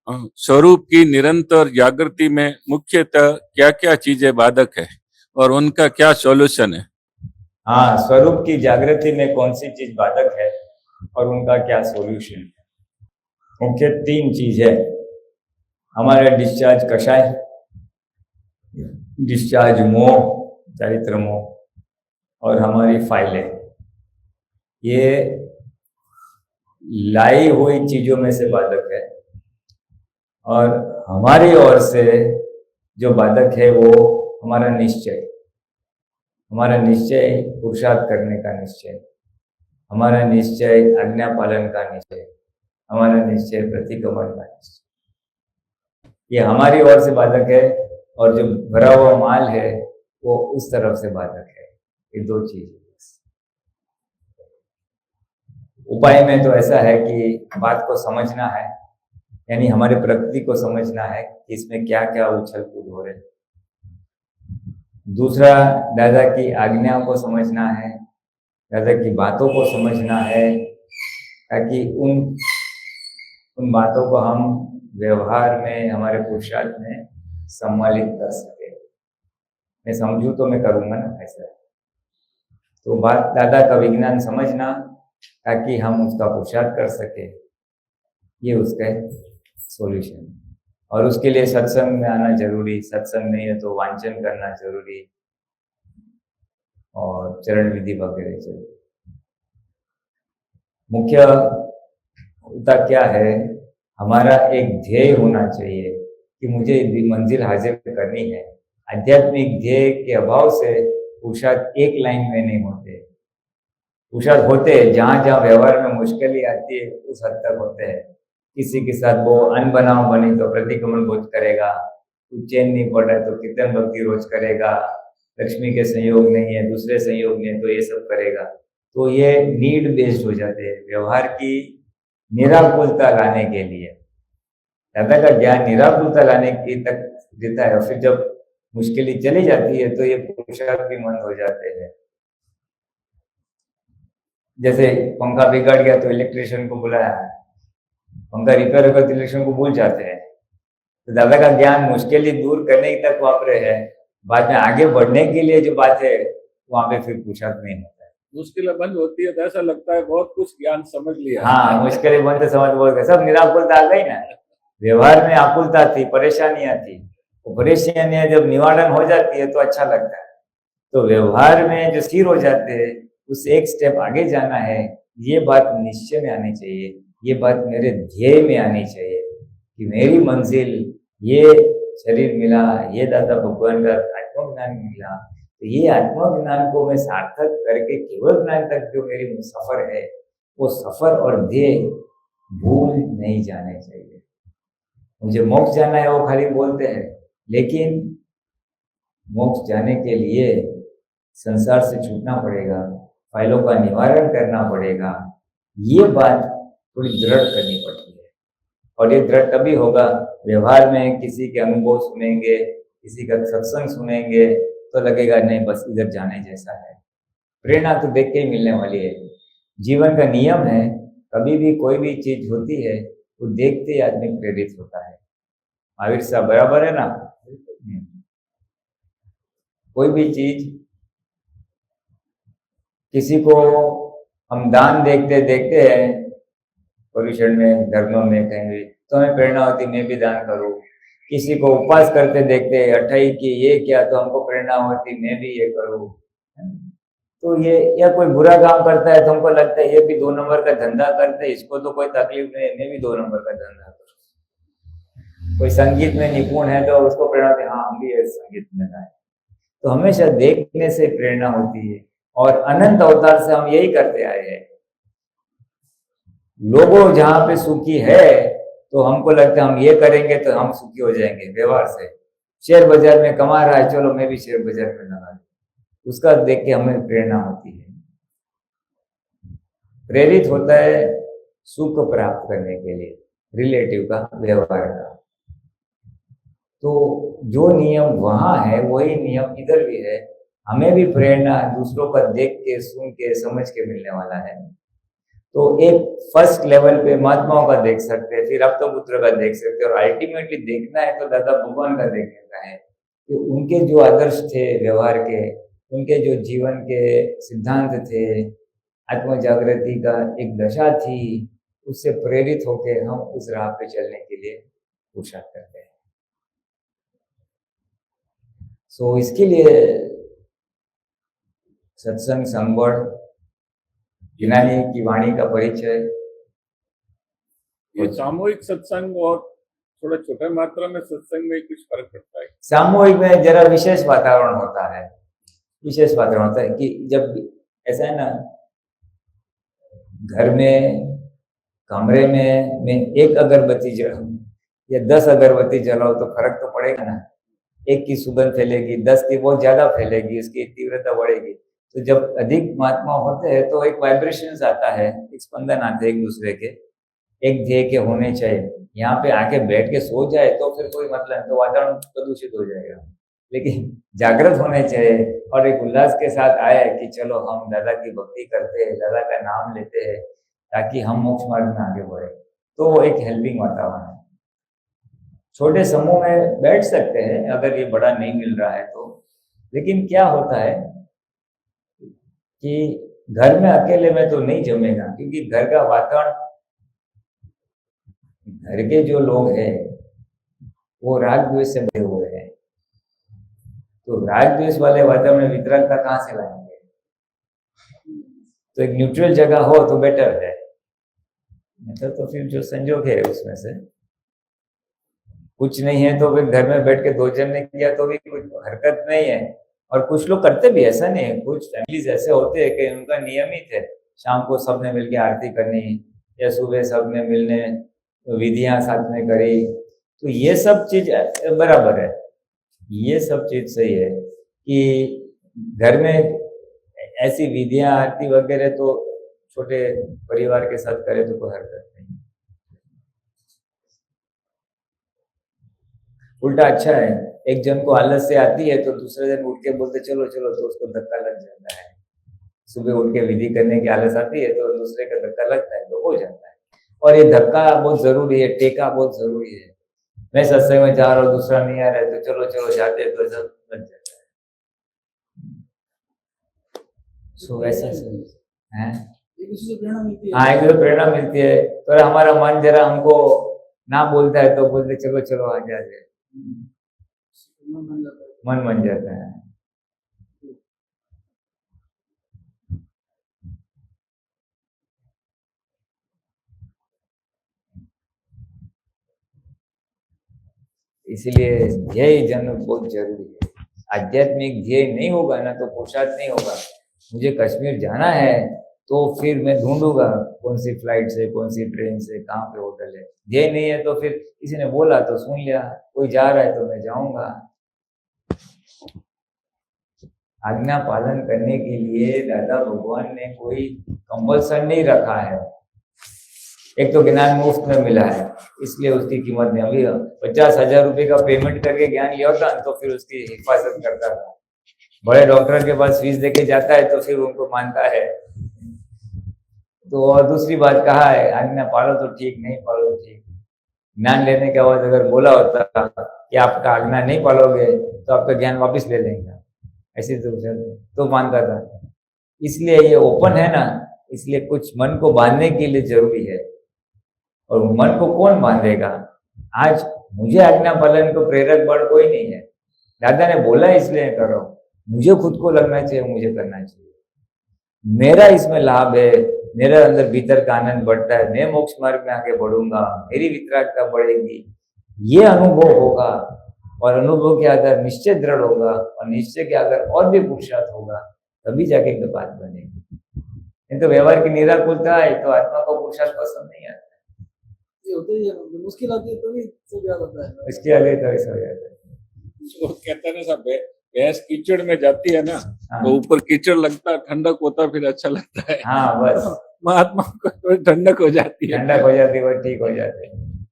स्वरूप की निरंतर जागृति में मुख्यतः क्या क्या चीजें बाधक है और उनका क्या सॉल्यूशन है? हाँ, स्वरूप की जागृति में कौन सी चीज बाधक है और उनका क्या सॉल्यूशन है। मुख्य तीन चीज है। हमारा डिस्चार्ज कषाय, डिस्चार्ज मोह, चारित्र मोह, और हमारी फाइलें। ये लाई हुई चीजों में से बाधक है, और हमारी ओर से जो बाधक है वो हमारा निश्चय, हमारा निश्चय पुरुषार्थ करने का निश्चय, हमारा निश्चय आज्ञा पालन का निश्चय, हमारा निश्चय प्रतिक्रमण का निश्चय, ये हमारी ओर से बाधक है। और जो भरा हुआ माल है वो उस तरफ से बाधक है। ये दो चीज। उपाय में तो ऐसा है कि बात को समझना है, यानी हमारी प्रकृति को समझना है कि इसमें क्या क्या उछल कूद हो रहे। दूसरा, दादा की आज्ञाओं को समझना है, दादा की बातों को समझना है, ताकि उन बातों को हम व्यवहार में, हमारे पुरुषार्थ में सम्मिलित कर सके। मैं समझूं तो मैं करूंगा ना ऐसा। तो बात दादा का विज्ञान समझना, ताकि हम उसका पुरुषार्थ कर सके, ये उसका सॉल्यूशन। और उसके लिए सत्संग में आना जरूरी, सत्संग नहीं है तो वांचन करना जरूरी, और चरण विधि वगैरह जरूरी। मुख्य होता क्या है, हमारा एक ध्येय होना चाहिए कि मुझे मंजिल हासिल करनी है। आध्यात्मिक ध्येय के अभाव से पुरुषार्थ एक लाइन में नहीं होते। पुरुषार्थ होते जहां जहां व्यवहार में मुश्किलें आती है उस हद तक होते हैं। किसी के साथ वो अनबनाव बनी तो प्रतिक्रमण रोज करेगा, कुछ चैन नहीं पड़ रहा है तो कीर्तन भक्ति रोज करेगा, लक्ष्मी के संयोग नहीं है, दूसरे संयोग नहीं है तो ये सब करेगा। तो ये नीड बेस्ड हो जाते हैं। व्यवहार की निराकुलता लाने के लिए दादा का ज्ञान निराकुलता लाने की तक देता है, और फिर जब मुश्किलें चली जाती है तो ये पुरुषार्थ भी मंद हो जाते हैं। जैसे पंखा बिगड़ गया तो इलेक्ट्रिशियन को बुलाया, पंखा रिपेयर होगा तो इलेक्ट्रिशियन को भूल जाते हैं। तो दादा का ज्ञान मुश्किलें दूर करने तक वापरे है, बाद में आगे बढ़ने के लिए जो बात है वहां पे फिर पुरुषार्थ नहीं होता है। मुश्किलें बंद होती है तो ऐसा लगता है बहुत कुछ ज्ञान समझ लिया। हाँ, मुश्किलें बंद समझ बोल गए, सब निराकुलता आ गई ना। व्यवहार में आकुलता थी, परेशानियां थी, वो परेशानियां जब निवारण हो जाती है तो अच्छा लगता है। तो व्यवहार में जो स्थिर हो जाते हैं उस एक स्टेप आगे जाना है। ये बात निश्चय में आनी चाहिए, ये बात मेरे ध्येय में आनी चाहिए कि मेरी मंजिल ये शरीर मिला, ये दादा भगवान का आत्मज्ञान मिला, तो ये आत्मज्ञान को मैं सार्थक करके केवल ज्ञान तक जो मेरी सफर है वो सफर और ध्येय भूल नहीं जाने चाहिए। मुझे मोक्ष जाना है वो खाली बोलते हैं, लेकिन मोक्ष जाने के लिए संसार से छूटना पड़ेगा, फाइलों का निवारण करना पड़ेगा। ये बात थोड़ी दृढ़ करनी पड़ती है, और ये दृढ़ तभी होगा व्यवहार में किसी के अनुभव सुनेंगे, किसी का सत्संग सुनेंगे तो लगेगा नहीं बस इधर जाने जैसा है। प्रेरणा तो देख के ही मिलने वाली है। जीवन का नियम है, कभी भी कोई भी चीज होती है तो देखते ही आदमी प्रेरित होता है। महावीर साहब बराबर है ना। कोई भी चीज, किसी को हम दान देखते देखते हैं परिषद में, धर्म में, कहीं तो हमें प्रेरणा होती मैं भी दान करूं। किसी को उपवास करते देखते 28 की ये क्या, तो हमको प्रेरणा होती मैं भी ये करूं। तो ये, या कोई बुरा काम करता है तो हमको लगता है ये भी 2 नंबर का धंधा करते हैं, इसको तो कोई तकलीफ नहीं, मैं भी 2 नंबर का धंधा करूं। कोई संगीत में निपुण है तो उसको प्रेरणा होती है हाँ हम भी संगीत में गाएं। तो हमेशा देखने से प्रेरणा होती है, और अनंत अवतार से हम यही करते आए हैं। लोगों जहां पे सुखी है तो हमको लगता है हम ये करेंगे तो हम सुखी हो जाएंगे। व्यवहार से शेयर बाजार में कमा रहा है, चलो मैं भी शेयर बाजार में लगा दूं, उसका देख के हमें प्रेरणा होती है। प्रेरित होता है सुख प्राप्त करने के लिए, रिलेटिव का, व्यवहार का। तो जो नियम वहां है वही नियम इधर भी है। हमें भी प्रेरणा दूसरों का देख के, सुन के, समझ के मिलने वाला है। तो एक फर्स्ट लेवल पे महात्माओं का देख सकते हैं, फिर अप्तपुत्र का देख सकते हैं, और अल्टीमेटली देखना है तो दादा भगवान का देखने का है कि उनके जो आदर्श थे व्यवहार के, उनके जो जीवन के सिद्धांत थे, आत्म जागृति का एक दशा थी, उससे प्रेरित होकर हम उस राह पे चलने के लिए पुरुषार्थ करते हैं। सो इसके लिए सत्संग, संगबड़, ज्ञानी की वाणी का परिचय, ये सामूहिक सत्संग और थोड़ा छोटा मात्रा में सत्संग में कुछ फर्क पड़ता है। सामूहिक में जरा विशेष वातावरण होता है, विशेष वातावरण होता है कि जब ऐसा है ना, घर में कमरे में मैं एक अगरबत्ती जलाऊं या 10 अगरबत्ती जलाऊं तो फर्क तो पड़ेगा ना। एक की सुगंध फैलेगी, 10 की बहुत ज्यादा फैलेगी, उसकी तीव्रता बढ़ेगी। तो जब अधिक महात्मा होते हैं तो एक वाइब्रेशंस आता है, एक स्पंदन आते हैं एक दूसरे के, एक ध्येय के होने चाहिए। यहाँ पे आके बैठ के सो जाए तो फिर कोई मतलब नहीं, तो वातावरण प्रदूषित हो जाएगा। लेकिन जागृत होने चाहिए और एक उल्लास के साथ आए कि चलो हम दादा की भक्ति करते हैं, दादा का नाम लेते हैं, ताकि हम मोक्ष मार्ग में आगे बढ़े। तो वो एक हेल्पिंग वातावरण है। छोटे समूह में बैठ सकते हैं अगर ये बड़ा नहीं मिल रहा है तो। लेकिन क्या होता है कि घर में अकेले में तो नहीं जमेगा, क्योंकि घर का वातावरण, घर के जो लोग हैं वो राग द्वेष से भरे हुए हैं। तो राग द्वेष वाले वातावरण में वितरकता कहाँ से लाएंगे? तो एक न्यूट्रल जगह हो तो बेटर है, तो फिर जो संजोग है उसमें से कुछ नहीं है तो फिर घर में बैठ के 2 जन ने किया तो भी कुछ हरकत नहीं है। और कुछ लोग करते भी, ऐसा नहीं है, कुछ फैमिलीज ऐसे होते हैं कि उनका नियमित है शाम को सबने मिलके आरती करनी या सुबह सबने मिलने विधियां साथ में करी। तो ये सब चीज बराबर है, ये सब चीज सही है कि घर में ऐसी विधियां आरती वगैरह तो छोटे परिवार के साथ करे तो कोई हरकत नहीं। उल्टा अच्छा है, एक जन को आलस से आती है तो दूसरे जन उठ के बोलते चलो चलो, तो उसको धक्का लग जाता है। सुबह उठ के विधि करने की आलस आती है तो दूसरे का धक्का लगता है तो हो जाता है। और ये धक्का बहुत जरूरी है, टेका बहुत जरूरी है। मैं सत्संग में जा रहा हूँ, दूसरा नहीं आ रहा है तो चलो चलो जाते तो सब लग जाता है। सो वैसा है, हाँ, एक तो प्रेरणा मिलती है। तो हमारा मन जरा हमको ना बोलता है तो बोलते चलो चलो आ जाए, मन बन जाता है। इसलिए ध्येय जन बहुत जरूरी है। आध्यात्मिक ध्येय नहीं होगा ना तो पुरुषार्थ नहीं होगा। मुझे कश्मीर जाना है तो फिर मैं ढूंढूंगा कौन सी फ्लाइट से, कौन सी ट्रेन से, कहाँ पे होटल है। ध्येय नहीं है तो फिर किसी ने बोला तो सुन लिया, कोई जा रहा है तो मैं जाऊंगा। आज्ञा पालन करने के लिए दादा भगवान ने कोई कंपल्सन नहीं रखा है। एक तो ज्ञान मुफ्त में मिला है इसलिए उसकी कीमत नहीं। अभी 50,000 रुपये का पेमेंट करके ज्ञान लिया होता तो फिर उसकी हिफाजत करता था। बड़े डॉक्टर के पास फीस देके जाता है तो फिर उनको मानता है। तो और दूसरी बात कहा है, आज्ञा पालो तो ठीक, नहीं पालो तो ठीक। ज्ञान लेने के बाद अगर बोला होता कि आपका आज्ञा नहीं पालोगे तो आपका ज्ञान वापस ले लेंगे, ऐसे तो मानता था। इसलिए ये ओपन है ना, इसलिए कुछ मन को बांधने के लिए जरूरी है। और मन को कौन बांधेगा? आज मुझे आज्ञा पालन को प्रेरक बल कोई नहीं है। दादा ने बोला इसलिए करो, मुझे खुद को लगना चाहिए, मुझे करना चाहिए। मेरा इसमें लाभ है, मेरे अंदर भीतर का आनंद बढ़ता है, मैं मोक्ष मार्ग में आगे बढ़ूंगा, मेरी वितरागता बढ़ेगी, ये अनुभव होगा। और अनुभव के आधार निश्चय दृढ़ होगा, और निश्चय के आधार और भी पुरुषार्थ होगा, तभी जाके तो बात बनेगी। नहीं तो व्यवहार की निराकुलता है तो आत्मा को पुरुषार्थ पसंद नहीं आता। मुश्किल आती है तो भी सब याद आता है, इसके आगे तो ऐसा हो जाता है। वो कहते हैं ना सब, भैंस कीचड़ में जाती है ना, हाँ। तो ऊपर कीचड़ लगता है, ठंडक होता फिर अच्छा लगता है। हाँ बस महात्मा को ठंडक हो जाती है, ठंडक हो जाती है, वो ठीक हो जाते हैं,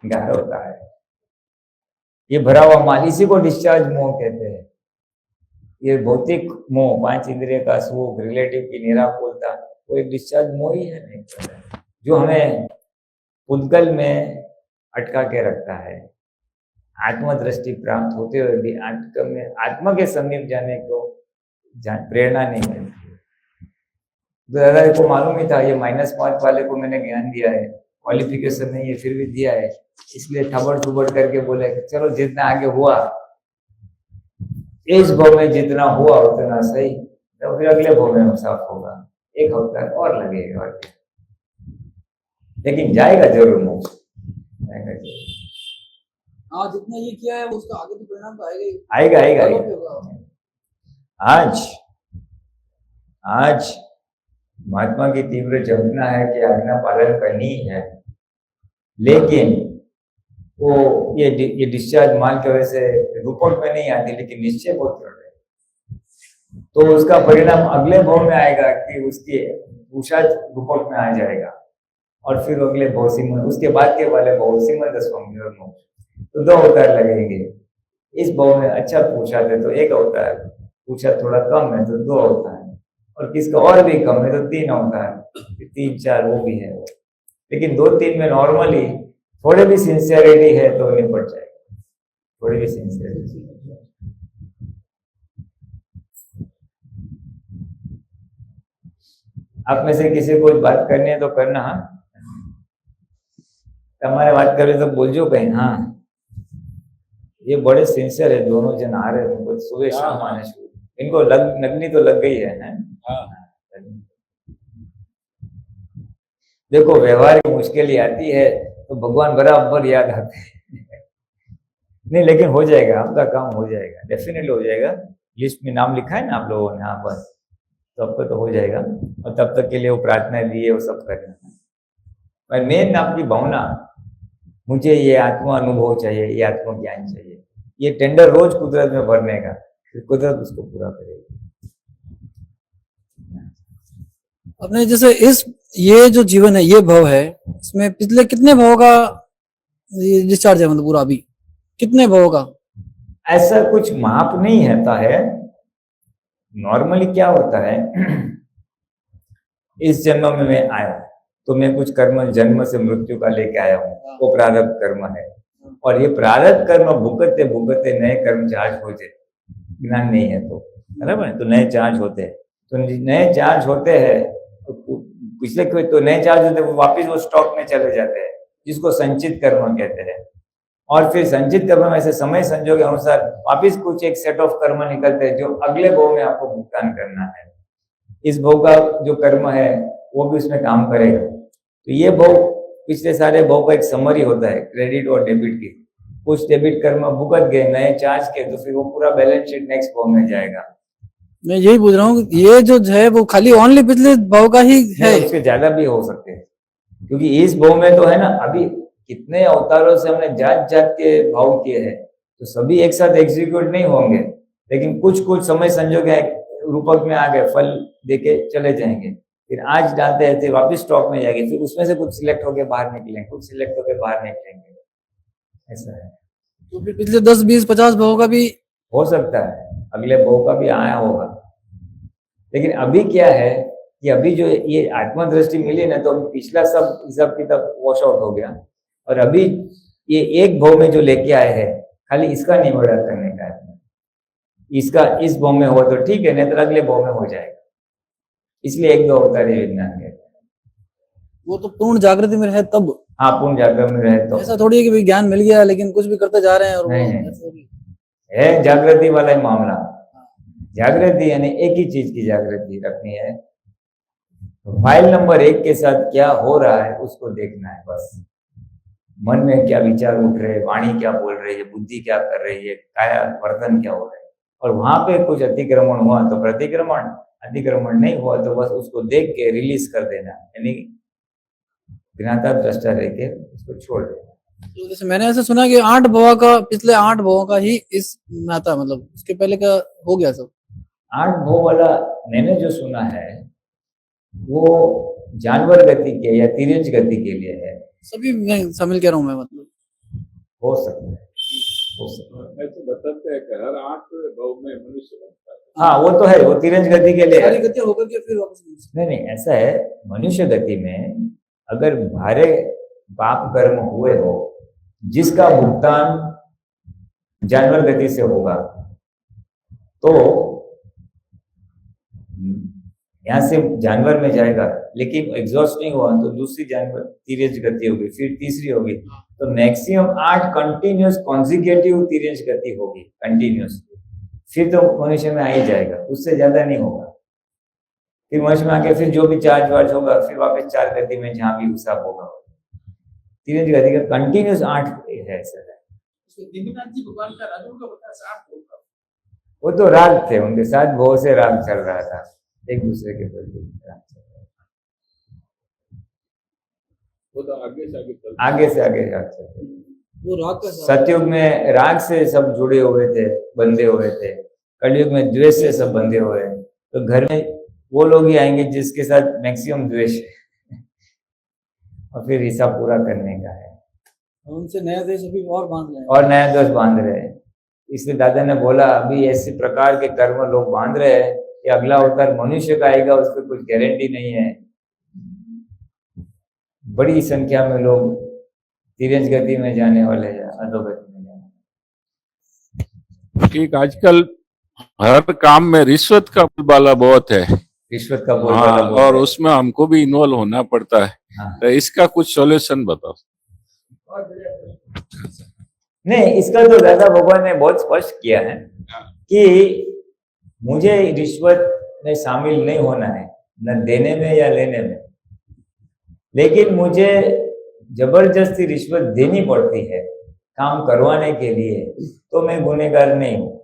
गाढ़ा होता है। ये भरा हुआ माल, इसी को डिस्चार्ज मोह कहते हैं। ये भौतिक मोह, 5 इंद्रिय का सुख, रिलेटिव की निराकुलता, वो एक डिस्चार्ज मोह ही है एक तरह का, जो हमें पुद्गल में अटका के रखता है। आत्मदृष्टि प्राप्त होते हुए भी आत्मा के समीप जाने को प्रेरणा नहीं मिलती। तो दादा को मालूम ही था, ये -5 वाले को मैंने ज्ञान दिया है, क्वालिफिकेशन नहीं है फिर भी दिया है, इसलिए ठबड़ ठुबड़ करके बोले चलो जितना आगे हुआ, इस भाव में जितना हुआ उतना सही, तो फिर अगले भाव में साफ होगा। 1 हफ्ता और लगेगा और क्या, लेकिन जाएगा जरूर मोक्ष, जाएगा जरूर। हाँ, जितना ये किया है उसका आगे तो परिणाम तो आएगा ही। आएगा आएगा फलों पे आएगा। होगा। आज महात्मा की तीव्र चेतना है कि आज्ञा पालन करनी है, लेकिन वो ये डिस्चार्ज मान के वजह से रूपक में नहीं आती, लेकिन निश्चय बहुत कर रहे, तो उसका परिणाम अगले भाव में आएगा कि उसकी पुरुषार्थ रूपक में आ जाएगा, और फिर अगले भाव सीमन, उसके बाद के वाले भाव सीमन 10वें और मोक्ष, तो 2 अवतार लगेंगे। इस भाव में अच्छा पुरुषार्थ है तो 1 अवतार, पुरुषार्थ थोड़ा कम है तो 2 अवतार, और किसका और भी कम है तो 3 अवतार, 3-4 वो भी है। लेकिन 2-3 में नॉर्मली थोड़े भी सिंसियरिटी है तो निपट जाएगा, थोड़ी भी सिंसियरिटी। आप में से किसी को बात करनी है तो करना, हाँ તમારે વાત કરવી તો બોલજો કઈ। हाँ, ये बड़े सिंसियर है, दोनों जन आ रहे हैं, सुबह शाम आने शुरू, इनको लगनी तो लग गई है। देखो व्यवहार की मुश्किल आती है तो भगवान बराबर याद आते हैं। नहीं, लेकिन हो जाएगा, आपका काम हो जाएगा, डेफिनेटली हो जाएगा। लिस्ट में नाम लिखा है ना आप लोगों ने, हाँ बस, तो आपका तो हो जाएगा। और तब तक के लिए वो प्रार्थना दी है, वो सब करना है। मेन आपकी भावना, मुझे ये आत्मा अनुभव चाहिए, ये आत्मा ज्ञान चाहिए, ये टेंडर रोज कुदरत में भरने का, फिर कुदरत उसको पूरा करेगी। अपने जैसे ये जो जीवन है, ये भव है, इसमें पिछले कितने भव का डिस्चार्ज है, मतलब पूरा अभी कितने भव का? ऐसा कुछ माप नहीं होता है। नॉर्मली क्या होता है, इस जन्म में मैं आया तो मैं कुछ कर्म जन्म से मृत्यु का लेके आया हूँ, वो प्रारब्ध कर्म है, और ये प्रारब्ध कर्म भुगतते भुगतते नए कर्म चार्ज हो जाए, ज्ञान नहीं है तो, बराबर है, तो नए चार्ज होते हैं, तो नए चार्ज होते हैं, तो पिछले कोई तो नए चार्ज होते हैं, वो वापिस वो स्टॉक में चले जाते हैं, जिसको संचित कर्म कहते हैं। और फिर संचित कर्म में से समय संजोग के अनुसार वापिस कुछ एक सेट ऑफ कर्म निकलते हैं, जो अगले भाव में आपको भुगतान करना है। इस भाव का जो कर्म है वो भी उसमें काम करेगा। तो ये भाव पिछले सारे भाव का एक समरी होता है, क्रेडिट और डेबिट की। कुछ डेबिट कर्म भुगत गए, नए चार्ज के, तो फिर वो पूरा बैलेंस शीट नेक्स्ट भाव में जाएगा। मैं यही पूछ रहा हूँ, ये जो है वो खाली ओनली पिछले भाव का ही है? उसके ज्यादा भी हो सकते हैं, क्योंकि इस भाव में तो है ना, अभी कितने अवतारों से हमने जात जात के भाव किए हैं, तो सभी एक साथ एग्जीक्यूट नहीं होंगे, लेकिन कुछ कुछ समय संजोग रूपक में आ गए, फल देके चले जाएंगे, फिर आज डालते हैं तो वापिस स्टॉक में जाएंगे, फिर उसमें से कुछ सिलेक्ट होके बाहर निकलेंगे, कुछ सिलेक्ट होके बाहर निकलेंगे, ऐसा है। तो फिर पिछले 10, 20, 50 भाव का भी हो सकता है, अगले भाव का भी आया होगा। लेकिन अभी क्या है कि अभी जो ये आत्मदृष्टि मिली ना, तो पिछला सब हिसाब किताब वॉश आउट हो गया, और अभी ये एक भाव में जो लेके आए हैं, खाली इसका निबड़ा करने का है। इसका इस भाव में हुआ तो ठीक है, नहीं तो अगले भाव में हो जाएगा। इसलिए 1-2 अवतार विज्ञान कहते हैं। वो तो पूर्ण जागृति में रहे तब। हाँ, पूर्ण जागृत में रहे तो। ऐसा थोड़ी है कि भाई ज्ञान मिल गया लेकिन कुछ भी करते जा रहे हैं और नहीं, है जागृति वाला ही मामला। जागृति यानी एक ही चीज की जागृति रखनी है, तो फाइल नंबर 1 के साथ क्या हो रहा है उसको देखना है बस। मन में क्या विचार उठ रहे हैं, वाणी क्या बोल रही है, बुद्धि क्या कर रही है, काया वर्तन क्या हो रहा है, और वहां पे कुछ अतिक्रमण हुआ तो प्रतिक्रमण, अतिक्रमण नहीं हुआ तो बस उसको देख के रिलीज कर देना, यानी ज्ञाता दृष्टा रह के उसको छोड़ देना। तो जैसे मैंने ऐसा सुना कि 8 भव का, पिछले 8 भव का ही इस नाता, मतलब उसके पहले का हो गया सब। 8 भव वाला मैंने जो सुना है वो जानवर गति के या तिर्यंच गति के लिए है। सभी मैं शामिल कह रहा हूँ मैं, मतलब हो सकता है, हो सकता है। मैं तो बताते हैं कि हर 8 भाव में मनुष्य बनता है। हाँ वो तो है, वो तिरंज गति के लिए है। सारी गतियां होकर के फिर वापस नहीं नहीं, ऐसा है, मनुष्य गति में अगर भारे पाप कर्म हुए हो जिसका भुगतान जानवर गति से होगा, तो यहाँ से जानवर में जाएगा, लेकिन एग्जॉस्ट नहीं हुआ तो दूसरी जानवर तिरंज गति होगी, फिर तीसरी होगी, तो मैक्सिमम 8 कंटिन्यूस कॉन्जिक्यूटिव तिरंज गति होगी कंटिन्यूस, फिर तो मनुष्य में आ ही जाएगा, उससे ज्यादा नहीं होगा। फिर मनुष्य में आके फिर जो भी चार्ज वार्ज होगा फिर वापस 4 गति में जहां भी हिसाब होगा। तिरंज गति का कंटिन्यूस 8 है सर। देवीनाथ जी भगवान का राजू का बता 7 होगा, वो तो राग थे, उनके साथ बहुत से राग चल रहा था एक दूसरे के प्रति। वो तो आगे से आगे चलता आगे से आगे राग चलते। वो राग का सतयुग में राग से सब जुड़े हुए थे, बंधे हुए थे। कलयुग में द्वेष से सब बंधे हुए हैं। तो घर में वो लोग ही आएंगे जिसके साथ मैक्सिमम द्वेष है और फिर हिसाब पूरा करने का है, उनसे नया देश अभी और बांध रहे हैं। और नया दोष बांध रहे हैं। इसलिए दादा ने बोला अभी ऐसे प्रकार के कर्म लोग बांध रहे हैं कि अगला अवतार मनुष्य का आएगा, उसकी कुछ गारंटी नहीं है। बड़ी संख्या में लोग तिरंज गति में जाने वाले हैं, अधोगति में जाने वाले। ठीक, आजकल हर काम में रिश्वत का बोलबाला बहुत है। रिश्वत का हाँ, बोलबाला बहुत और है। उसमें हमको भी इन्वॉल्व होना पड़ता है। हाँ। तो इसका कुछ सॉल्यूशन बताओ। नहीं, इसका तो दादा भगवान ने बहुत स्पष्ट किया है कि मुझे रिश्वत में शामिल नहीं होना है, न देने में या लेने में, लेकिन मुझे जबरदस्ती रिश्वत देनी पड़ती है काम करवाने के लिए, तो मैं गुनहगार नहीं हूँ।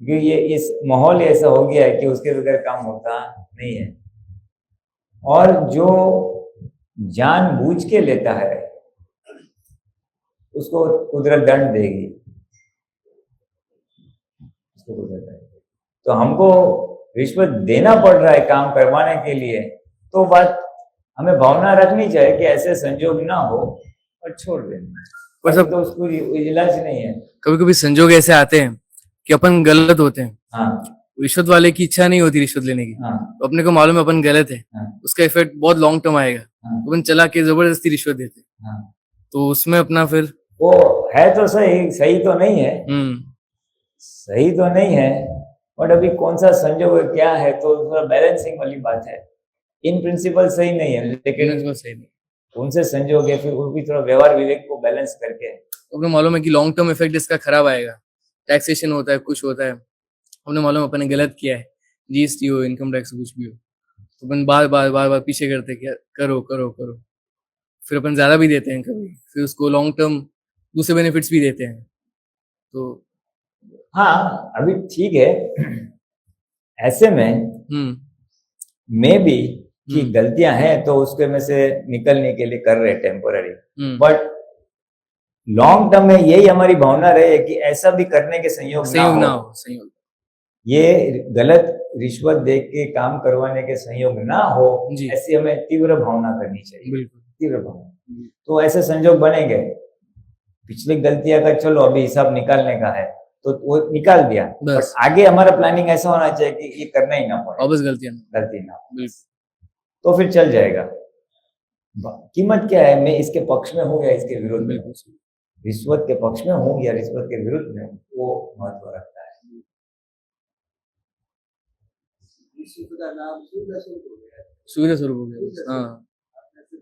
क्योंकि ये इस माहौल ऐसा हो गया है कि उसके बगैर काम होता नहीं है। और जो जानबूझ के लेता है उसको कुदरत दंड देगी, उसको कुदरत दंड देगी। तो हमको रिश्वत देना पड़ रहा है काम करवाने के लिए, तो बात हमें भावना रखनी चाहिए कि ऐसे संजोग ना हो और छोड़ देना। पर सब तो उसको इलाज नहीं है। कभी कभी संजोग ऐसे आते हैं कि अपन गलत होते हैं। हाँ रिश्वत वाले की इच्छा नहीं होती रिश्वत लेने की, हाँ तो अपने को मालूम है अपन गलत है, हाँ उसका इफेक्ट बहुत लॉन्ग टर्म आएगा, हाँ तो अपन चला के जबरदस्ती रिश्वत देते हैं। हाँ। तो उसमें अपना फिर वो है तो सही, सही तो नहीं है, सही तो नहीं है, बट अभी कौन सा संजोग है, क्या है, तो थोड़ा बैलेंसिंग वाली बात है। इन प्रिंसिपल सही नहीं है, लेकिन बिल्कुल सही नहीं। उनसे संजोग है, फिर वो भी थोड़ा व्यवहार विवेक को बैलेंस करके। अपने मालूम है कि लॉन्ग टर्म इफेक्ट इसका खराब आएगा, टैक्सेशन होता है, कुछ होता है, हमने मालूम अपन ने गलत किया है, जीएसटी हो, इनकम टैक्स कुछ भी हो, तो अपन बार बार बार बार पीछे करते हैं, करो करो करो, फिर अपन ज्यादा भी देते हैं कभी, फिर उसको लॉन्ग टर्म दूसरे बेनिफिट्स भी देते हैं। तो हाँ अभी ठीक है, ऐसे में मे बी कि गलतियां हैं तो उसके में से निकलने के लिए कर रहे टेम्पोररी, बट लॉन्ग टर्म में यही हमारी भावना रहे कि ऐसा भी करने के संयोग ना हो। संयोग ये गलत रिश्वत दे के काम करवाने के संयोग ना हो, जी। ऐसी हमें तीव्र भावना करनी चाहिए, बिल्कुल तीव्र भावना। तो ऐसे संयोग बनेंगे। पिछली गलतियां का चलो अभी हिसाब निकालने का है तो वो निकाल दिया, बस। बट आगे हमारा प्लानिंग ऐसा होना चाहिए कि ये करना ही ना पड़े, वापस गलतियां गलती ना हो, बिल्कुल। तो फिर चल जाएगा। कीमत क्या है, मैं इसके पक्ष में हूँ या इसके विरुद्ध में हूँ, रिश्वत के पक्ष में हूँ या रिश्वत के विरुद्ध में, वो महत्व रखता है। सुविधा स्वरूप हो गया। हाँ,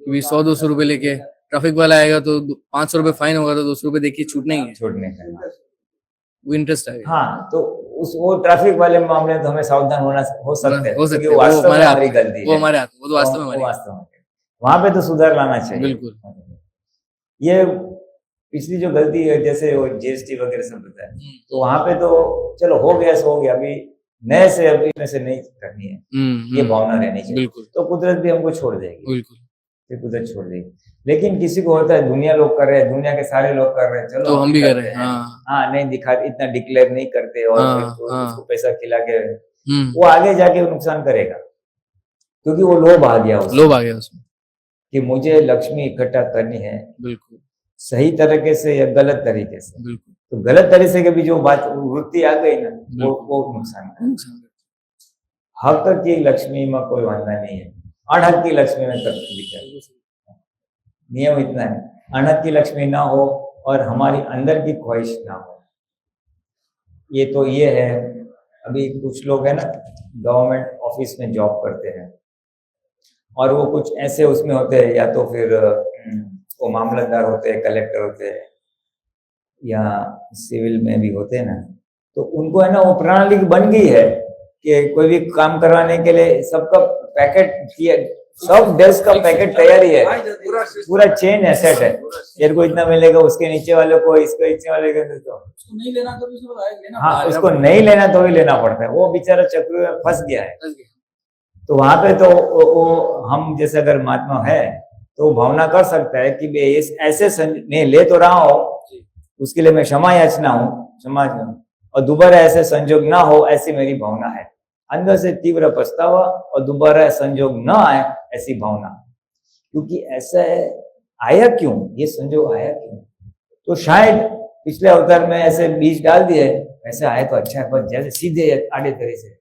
कभी 100-200 रुपए लेके ट्रैफिक वाला आएगा तो 500 रुपए फाइन होगा, तो 200 रुपए देखिए छूट नहीं है, छोड़ने का। वो इंटरेस्ट आएगा। हाँ, तो उस वो ट्रैफिक वाले मामले में तो हमें सावधान होना हो सकते हैं, हो सकते क्योंकि हैं, वो वास्तव में हमारे हाथ हमारी में, गलती वो है, हमारे हाथ में, वो तो वास्तव में वो हमारी वास्तव में वहां पे तो सुधार लाना चाहिए। बिल्कुल। ये पिछली जो गलती है, जैसे वो जीएसटी वगैरह सब बताया, तो वहां पे तो चलो हो गया सो हो गया, अभी नए से अभी में से नहीं करनी है, ये भावना रहनी चाहिए। बिल्कुल तो कुदरत भी हमको छोड़ देगी, बिल्कुल, फिर कुदरत छोड़ देगी। लेकिन किसी को होता है दुनिया लोग कर रहे हैं, दुनिया के सारे लोग कर रहे हैं, चलो तो हम भी कर रहे हैं। करते हाँ हाँ, नहीं दिखा, इतना डिक्लेयर नहीं करते, और हाँ, फिर तो हाँ। उसको पैसा खिला के हम्म, वो आगे जाके वो नुकसान करेगा, क्योंकि वो लोभ आ गया उसमें लोभ आ गया उसमें। कि मुझे लक्ष्मी इकट्ठा करनी है, बिल्कुल सही तरीके से या गलत तरीके से। बिल्कुल। तो गलत तरह से कभी जो बात वृत्ति आ गई ना, वो नुकसान है। हक की लक्ष्मी में कोई वांधा नहीं है, अनहक की लक्ष्मी में तकलीफ है। नियम इतना है, अनहक की लक्ष्मी ना हो और हमारी अंदर की ख्वाहिश ना हो। ये तो ये है। अभी कुछ लोग है ना गवर्नमेंट ऑफिस में जॉब करते हैं और वो कुछ ऐसे उसमें होते हैं, या तो फिर वो मामलतदार होते हैं, कलेक्टर होते हैं, या सिविल में भी होते हैं ना, तो उनको है ना वो प्रणाली बन गई है कि कोई भी काम करवाने के लिए सबका पैकेट किया, सब डेस्क का पैकेट तैयारी है, पूरा चेन है, सेट है। तेरे को इतना मिलेगा, उसके नीचे वाले को, इसको नीचे वाले को, तो उसको नहीं लेना तो भी लेना हाँ, उसको नहीं लेना तो भी लेना पड़ता है। वो बेचारा चक्र में फंस गया है। तो वहां पे तो वो हम जैसे अगर महात्मा है तो भावना कर सकता है कि ऐसे मैं ले तो रहा हूं, उसके लिए मैं क्षमा याचना हूं, क्षमा, और दोबारा ऐसे संजोग ना हो ऐसी मेरी भावना है। अंदर से तीव्र पछतावा और दोबारा संजोग न आए ऐसी भावना। क्योंकि ऐसा आया क्यों, ये संजोग आया क्यों? तो शायद पिछले अवतार में ऐसे बीज डाल दिए, ऐसे आए तो अच्छा है, पर जैसे सीधे आड़े तरह से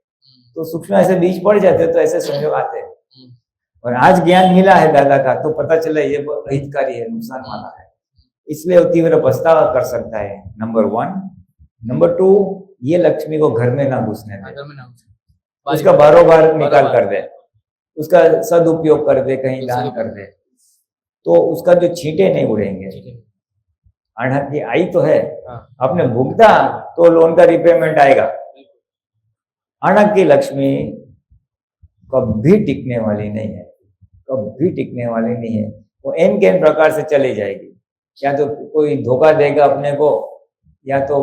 तो सूक्ष्म ऐसे बीज पड़ जाते तो ऐसे संजोग आते हैं। और आज ज्ञान मिला है दादा का, तो पता चला ये हितकारी है, नुकसान वाला है, इसलिए वो तीव्र पछतावा कर सकता है। नंबर 1। नंबर 2, ये लक्ष्मी को घर में ना घुसने दे, उसका बारोबार निकाल कर दे, उसका सदुपयोग कर दे, कहीं दान कर दे, तो उसका जो छींटे नहीं उड़ेंगे। अनहक की आई तो है, आपने भुगता तो लोन का रिपेमेंट आएगा। अनहक की लक्ष्मी कभी टिकने वाली नहीं है, कभी टिकने वाली नहीं है। वो एन के एन प्रकार से चली जाएगी। या तो कोई धोखा देगा अपने को, या तो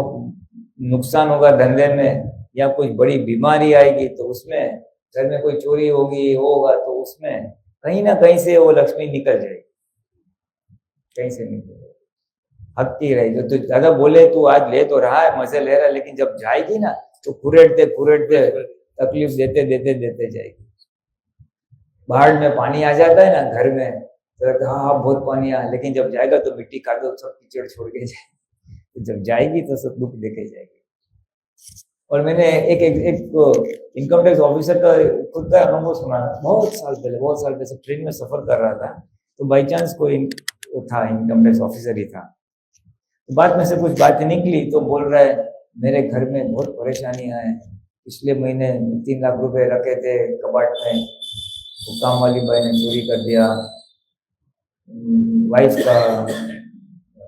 नुकसान होगा धंधे में, या कोई बड़ी बीमारी आएगी तो उसमें, घर में कोई चोरी होगी, वो होगा तो उसमें कहीं ना कहीं से वो लक्ष्मी निकल जाएगी, कहीं से निकल जाएगी। हकती रहेगी। तो ज्यादा बोले तू आज ले तो रहा है, मजे ले रहा है, लेकिन जब जाएगी ना तो कुरेदते तकलीफ देते देते देते जाएगी। बाढ़ में पानी आ जाता है ना घर में, तो हाँ बहुत पानी आया, लेकिन जब जाएगा तो मिट्टी कादो सब कीचड़ छोड़ के जाएगी। तो जब जाएगी तो सब दुख देके जाएगी। और मैंने एक इनकम टैक्स ऑफिसर का खुद का अनुभव सुना था। बहुत साल पहले ट्रेन में सफर कर रहा था, तो बाई चांस कोई वो था, इनकम टैक्स ऑफिसर ही था। तो बाद में से कुछ बात निकली, तो बोल रहा है मेरे घर में बहुत परेशानियां हैं, पिछले महीने 3 लाख रुपए रखे थे कबाट में, वो काम वाली बाई ने चोरी कर दिया, वाइफ का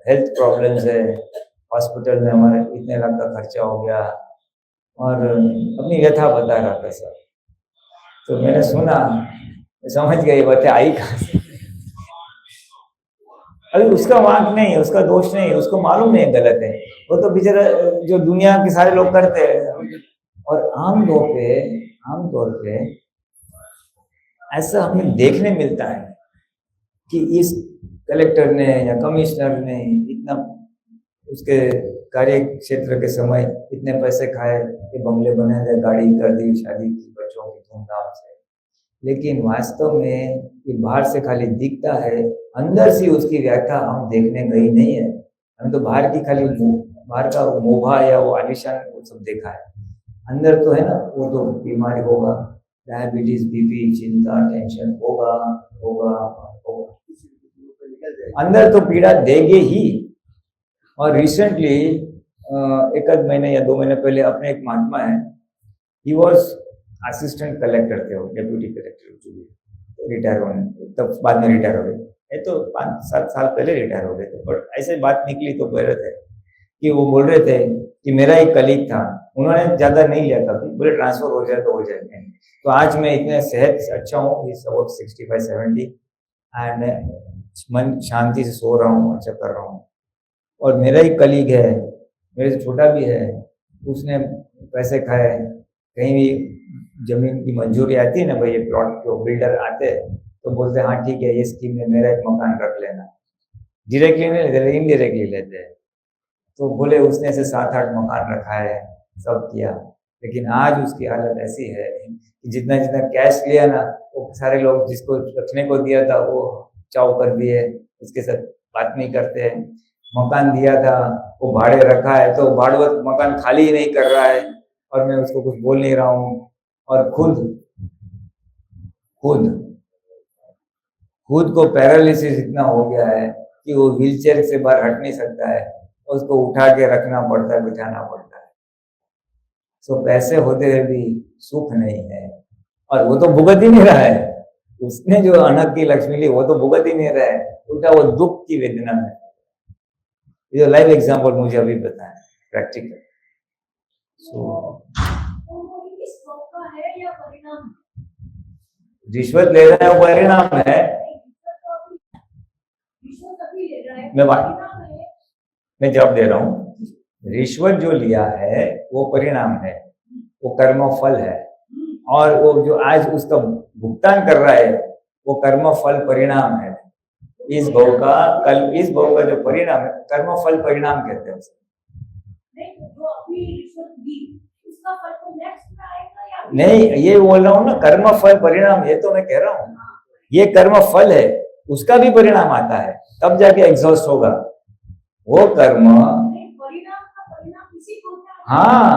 हेल्थ प्रॉब्लम्स है, हॉस्पिटल में हमारे इतने लाख का खर्चा हो गया, और अपनी व्यथा बता रहा था सर। तो मैंने सुना, समझ गई बातें आई कहाँ से। अभी उसका वांक नहीं है, उसका दोष नहीं है, उसको मालूम नहीं गलत है, वो तो बेचारा जो दुनिया के सारे लोग करते हैं। और आमतौर पे ऐसा हमें देखने मिलता है कि इस कलेक्टर ने या कमिश्नर ने इतना उसके कार्य क्षेत्र के समय इतने पैसे खाए कि बंगले बने थे, गाड़ी कर दी, शादी की बच्चों की धूमधाम से, लेकिन वास्तव में ये बाहर से खाली दिखता है, अंदर से उसकी व्याख्या हम देखने गई नहीं है। हम तो बाहर की खाली बाहर का मोभा या वो आलिशान वो सब देखा है, अंदर तो है ना वो तो बीमारी होगा, डायबिटीज, बीपी, चिंता, टेंशन होगा, अंदर तो पीड़ा देंगे ही। और रिसेंटली 1 महीने या 2 महीने पहले अपने एक महात्मा है, ही वॉज असिस्टेंट कलेक्टर थे, वो डेप्यूटी कलेक्टर रिटायर होने, तब बाद में रिटायर हो गए। ये तो 5-7 साल पहले रिटायर हो गए थे। बट ऐसे बात निकली तो कह रहे थे कि वो बोल रहे थे कि मेरा एक कलीग था, उन्होंने ज्यादा नहीं लिया कभी, बोले ट्रांसफर हो जाए तो हो जाए। तो आज मैं इतने सेहत अच्छा हूँ, 65-70 एंड मन शांति से सो रहा हूँ, अच्छा कर रहा हूँ। और मेरा एक कलीग है, मेरे से छोटा भी है, उसने पैसे खाए, कहीं भी जमीन की मंजूरी आती है ना भाई, ये प्लॉट के बिल्डर आते तो बोलते हाँ ठीक है, ये स्कीम में मेरा एक मकान रख लेना, डायरेक्टली नहीं लेते, इनडायरेक्टली लेते हैं। तो बोले उसने ऐसे 7-8 मकान रखा है, सब किया, लेकिन आज उसकी हालत ऐसी है कि जितना कैश लिया ना, वो सारे लोग जिसको रखने को दिया था वो चाव कर दिए, उसके साथ बात नहीं करते हैं। मकान दिया था, वो भाड़े रखा है, तो भाड़वत मकान खाली ही नहीं कर रहा है और मैं उसको कुछ बोल नहीं रहा हूँ, और खुद खुद खुद को पैरालिसिस इतना हो गया है कि वो व्हीलचेयर से बाहर हट नहीं सकता है, उसको उठा के रखना पड़ता है, बिठाना पड़ता है। तो पैसे होते हुए भी सुख नहीं है, और वो तो भुगत ही नहीं रहा है। उसने जो अनक की लक्ष्मी ली वो तो भुगत ही नहीं रहा है, उल्टा वो दुख की वेदना में। ये लाइव एग्जांपल मुझे अभी पता है, प्रैक्टिकल। रिश्वत ले रहा है वो परिणाम है। मैं जवाब दे रहा हूँ, रिश्वत जो लिया है वो परिणाम है, वो कर्म फल है, और वो जो आज उसका भुगतान कर रहा है वो कर्म फल परिणाम है। इस भव का कल, इस भव का जो परिणाम है कर्म फल परिणाम कहते हैं। नहीं, ये बोल रहा हूँ ना, कर्म फल परिणाम, ये तो मैं कह रहा हूँ, ये कर्म फल है, उसका भी परिणाम आता है, तब जाके एग्जॉस्ट होगा वो कर्म। हाँ,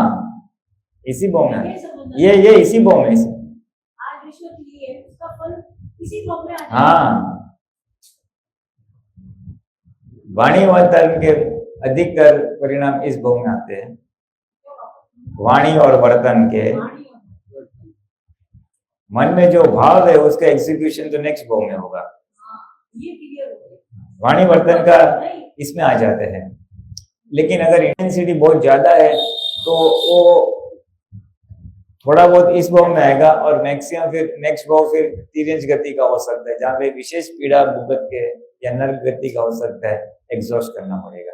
इसी भाव में, ये इसी भाव में, हाँ। वाणी व कर्म के अधिकतर परिणाम इस भाव में आते हैं। वाणी और वर्तन के, मन में जो भाव है उसका एग्जीक्यूशन तो नेक्स्ट भाव में होगा। वाणी वर्तन का इसमें आ जाते हैं, लेकिन अगर इंटेंसिटी बहुत ज्यादा है तो वो थोड़ा बहुत इस भाव में आएगा, और मैक्सिमम फिर नेक्स्ट भाव फिर तिर्यंच गति का हो सकता है, जहाँ पे विशेष पीड़ा भुगत के या नर्क गति का हो सकता है, एग्जॉस्ट करना पड़ेगा।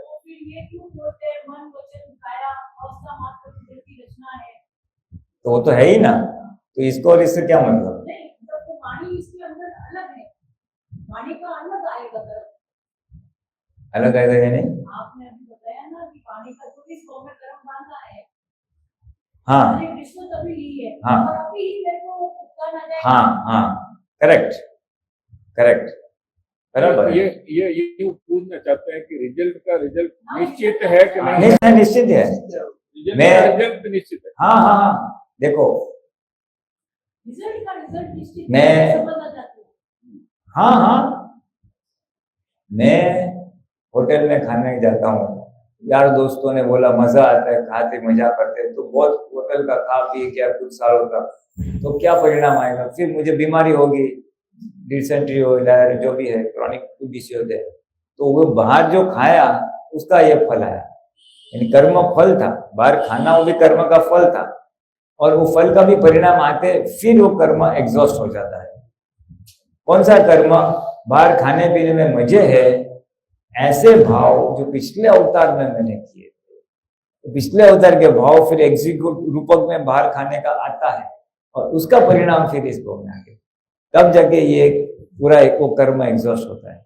तो वो तो है ही ना, तो इसको और इससे क्या मतलब? अलग आएगा या नहीं? आपने अभी बताया ना कि पानी का जो इस फॉर्म में कर्म बांधा है, हाँ रिश्वत अभी ली है, हाँ और अभी ही मेरे को भुगतान आ जाएगा। हाँ, करेक्ट करेक्ट, बराबर। ये पूछना चाहते हैं कि रिजल्ट का रिजल्ट निश्चित है कि नहीं? नहीं, निश्चित है, रिजल्ट निश्चित है। हाँ हाँ हाँ, देखो रिजल्ट का रिजल्ट निश्चित मैं, समझ आ जाती है। हाँ हाँ, मैं होटल में खाने जाता हूँ, यार दोस्तों ने बोला मजा आता है, खाते मजा करते हैं, तो बहुत होटल का खा पी क्या कुछ सालों का, तो क्या परिणाम आएगा? फिर मुझे बीमारी होगी, डिसेंट्री हो, डायरिया, जो भी है, क्रॉनिक डिसीज है, तो वो बाहर जो खाया उसका ये फल आया, यानी कर्म फल था, बाहर खाना वो भी कर्म का फल था, और वो फल का भी परिणाम आते फिर वो कर्म एग्जॉस्ट हो जाता है। कौन सा कर्म? बाहर खाने पीने में मजे है, ऐसे भाव जो पिछले अवतार में मैंने किए थे, तो पिछले अवतार के भाव फिर एग्जीक्यूट रूपक में बाहर खाने का आता है, और उसका परिणाम फिर इस भाव में आ गया, तब जाके ये पूरा एक वो कर्म एग्जॉस्ट होता है।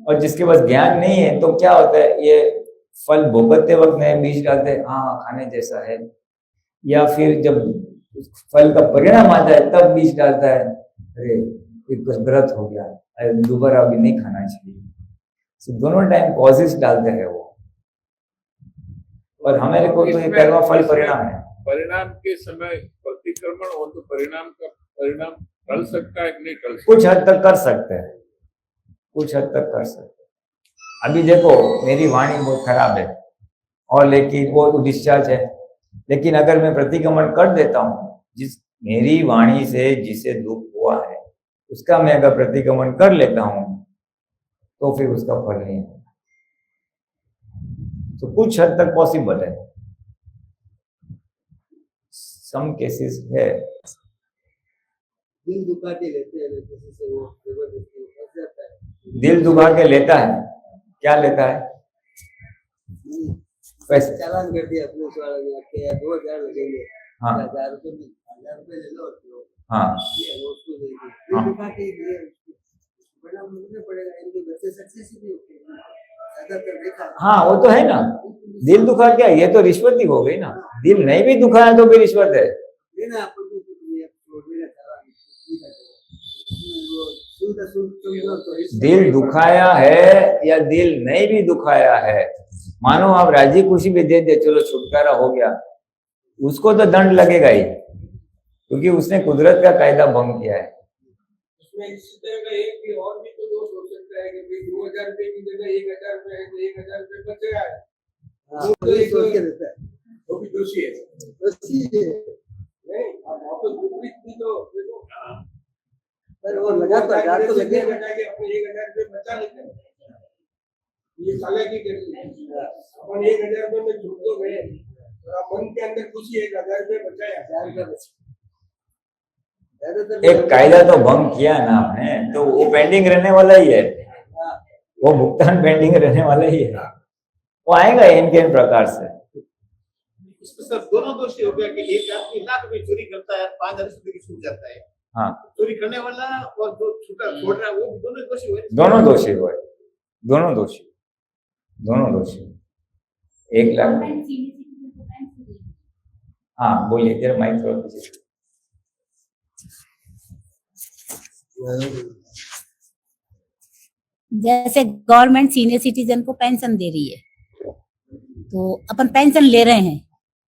और जिसके पास ज्ञान नहीं है तो क्या होता है, ये फल भोगते वक्त नए बीज डालते हैं, हाँ खाने जैसा है, या फिर जब फल का परिणाम आता है तब बीज डालता है, अरे कुछ गलत हो गया, अरे दोबारा अभी नहीं खाना चाहिए। तो दोनों टाइम कॉजेस डालते हैं वो, और हमारे को तो ये कर्म फल परिणाम है। परिणाम के समय प्रतिक्रमण हो तो परिणाम का परिणाम टल सकता है कि नहीं टल सकता? कुछ हद तक कर सकते हैं, कुछ हद तक कर सकते हैं। अभी देखो मेरी वाणी बहुत खराब है, और लेकिन वो डिस्चार्ज है, लेकिन अगर मैं प्रतिक्रमण कर देता हूँ, जिस मेरी वाणी से जिसे दुख हुआ है उसका मैं अगर प्रतिक्रमण कर लेता हूँ तो फिर उसका फल नहीं होगा। तो कुछ हद तक पॉसिबल है, सम केसेस है। दिल दुखा के लेते हैं, किसी से वो जबरदस्ती फंस जाता है। दिल दुखा के लेता है, क्या लेता है? पैसे। चालान कर दिया पुलिस वालों ने, आपके यहाँ 2000 लगेंगे, हाँ 1000 रुपये में 1000 रुपये ले लो, तो हाँ ये वो उसको देंगे। दिल दुखा के लिए बड़ा मुझे पड़ेगा, इनके बच्चे सक्सेस ही नहीं होते ज्यादातर, देखा है। हाँ, वो तो है ना, दिल दुखा क्या, ये तो रिश्वत ही हो गई ना। दिल नहीं भी दुखा है तो भी रिश्वत है। लेना आपको तो छोड़ देना चालान, वो सूद उल्टा समझो तो इस दिल दुखाया है या दिल नहीं भी दुखाया है, मानो आप राजी खुशी भी दे दे, चलो छुटकारा हो गया, उसको तो दंड लगेगा ही, क्योंकि उसने कुदरत का कायदा भंग किया है। उसमें इसी तरह का एक भी और भी तो दोष हो सकता है कि भाई 2000 रुपए की जगह 1000 रुपए है तो 1000 रुपए बच गया है, वो तो एक सोच के रहता है, वो भी दोषी है, दोषी है नहीं। आप तो विपरीत भी तो देखो, पर वो लगा तो 1000 तो लगे बचा के अपने 1000 रुपए बचा लेते हैं, ये चालाकी करती है। अपन 1000 रुपए में झूठ तो गए और आप मन के अंदर खुशी है 1000 रुपए बचाया, 1000 रुपए बचा। एक कायदा तो भंग किया ना आपने, तो वो पेंडिंग रहने वाला ही है, वो भुगतान पेंडिंग रहने वाला ही है, वो आएगा इनके इन प्रकार से। इसमें सर दोनों दोषी हो गया कि एक आदमी लाख में चोरी करता है 5000 रुपए की छूट जाता है, हाँ, चोरी करने वाला और जो छूटा छोड़ रहा है वो भी दोनों दोषी हुए। दोनों दोषी हुए, दोनों दोषी, दोनों दोषी। 1 लाख, गवर्नमेंट सीनियर सिटीजन को पेंशन देगी। हाँ बोलिए, जरा माइक थोड़ा पीछे। जैसे गवर्नमेंट सीनियर सिटीजन को पेंशन दे रही है, तो अपन पेंशन ले रहे हैं,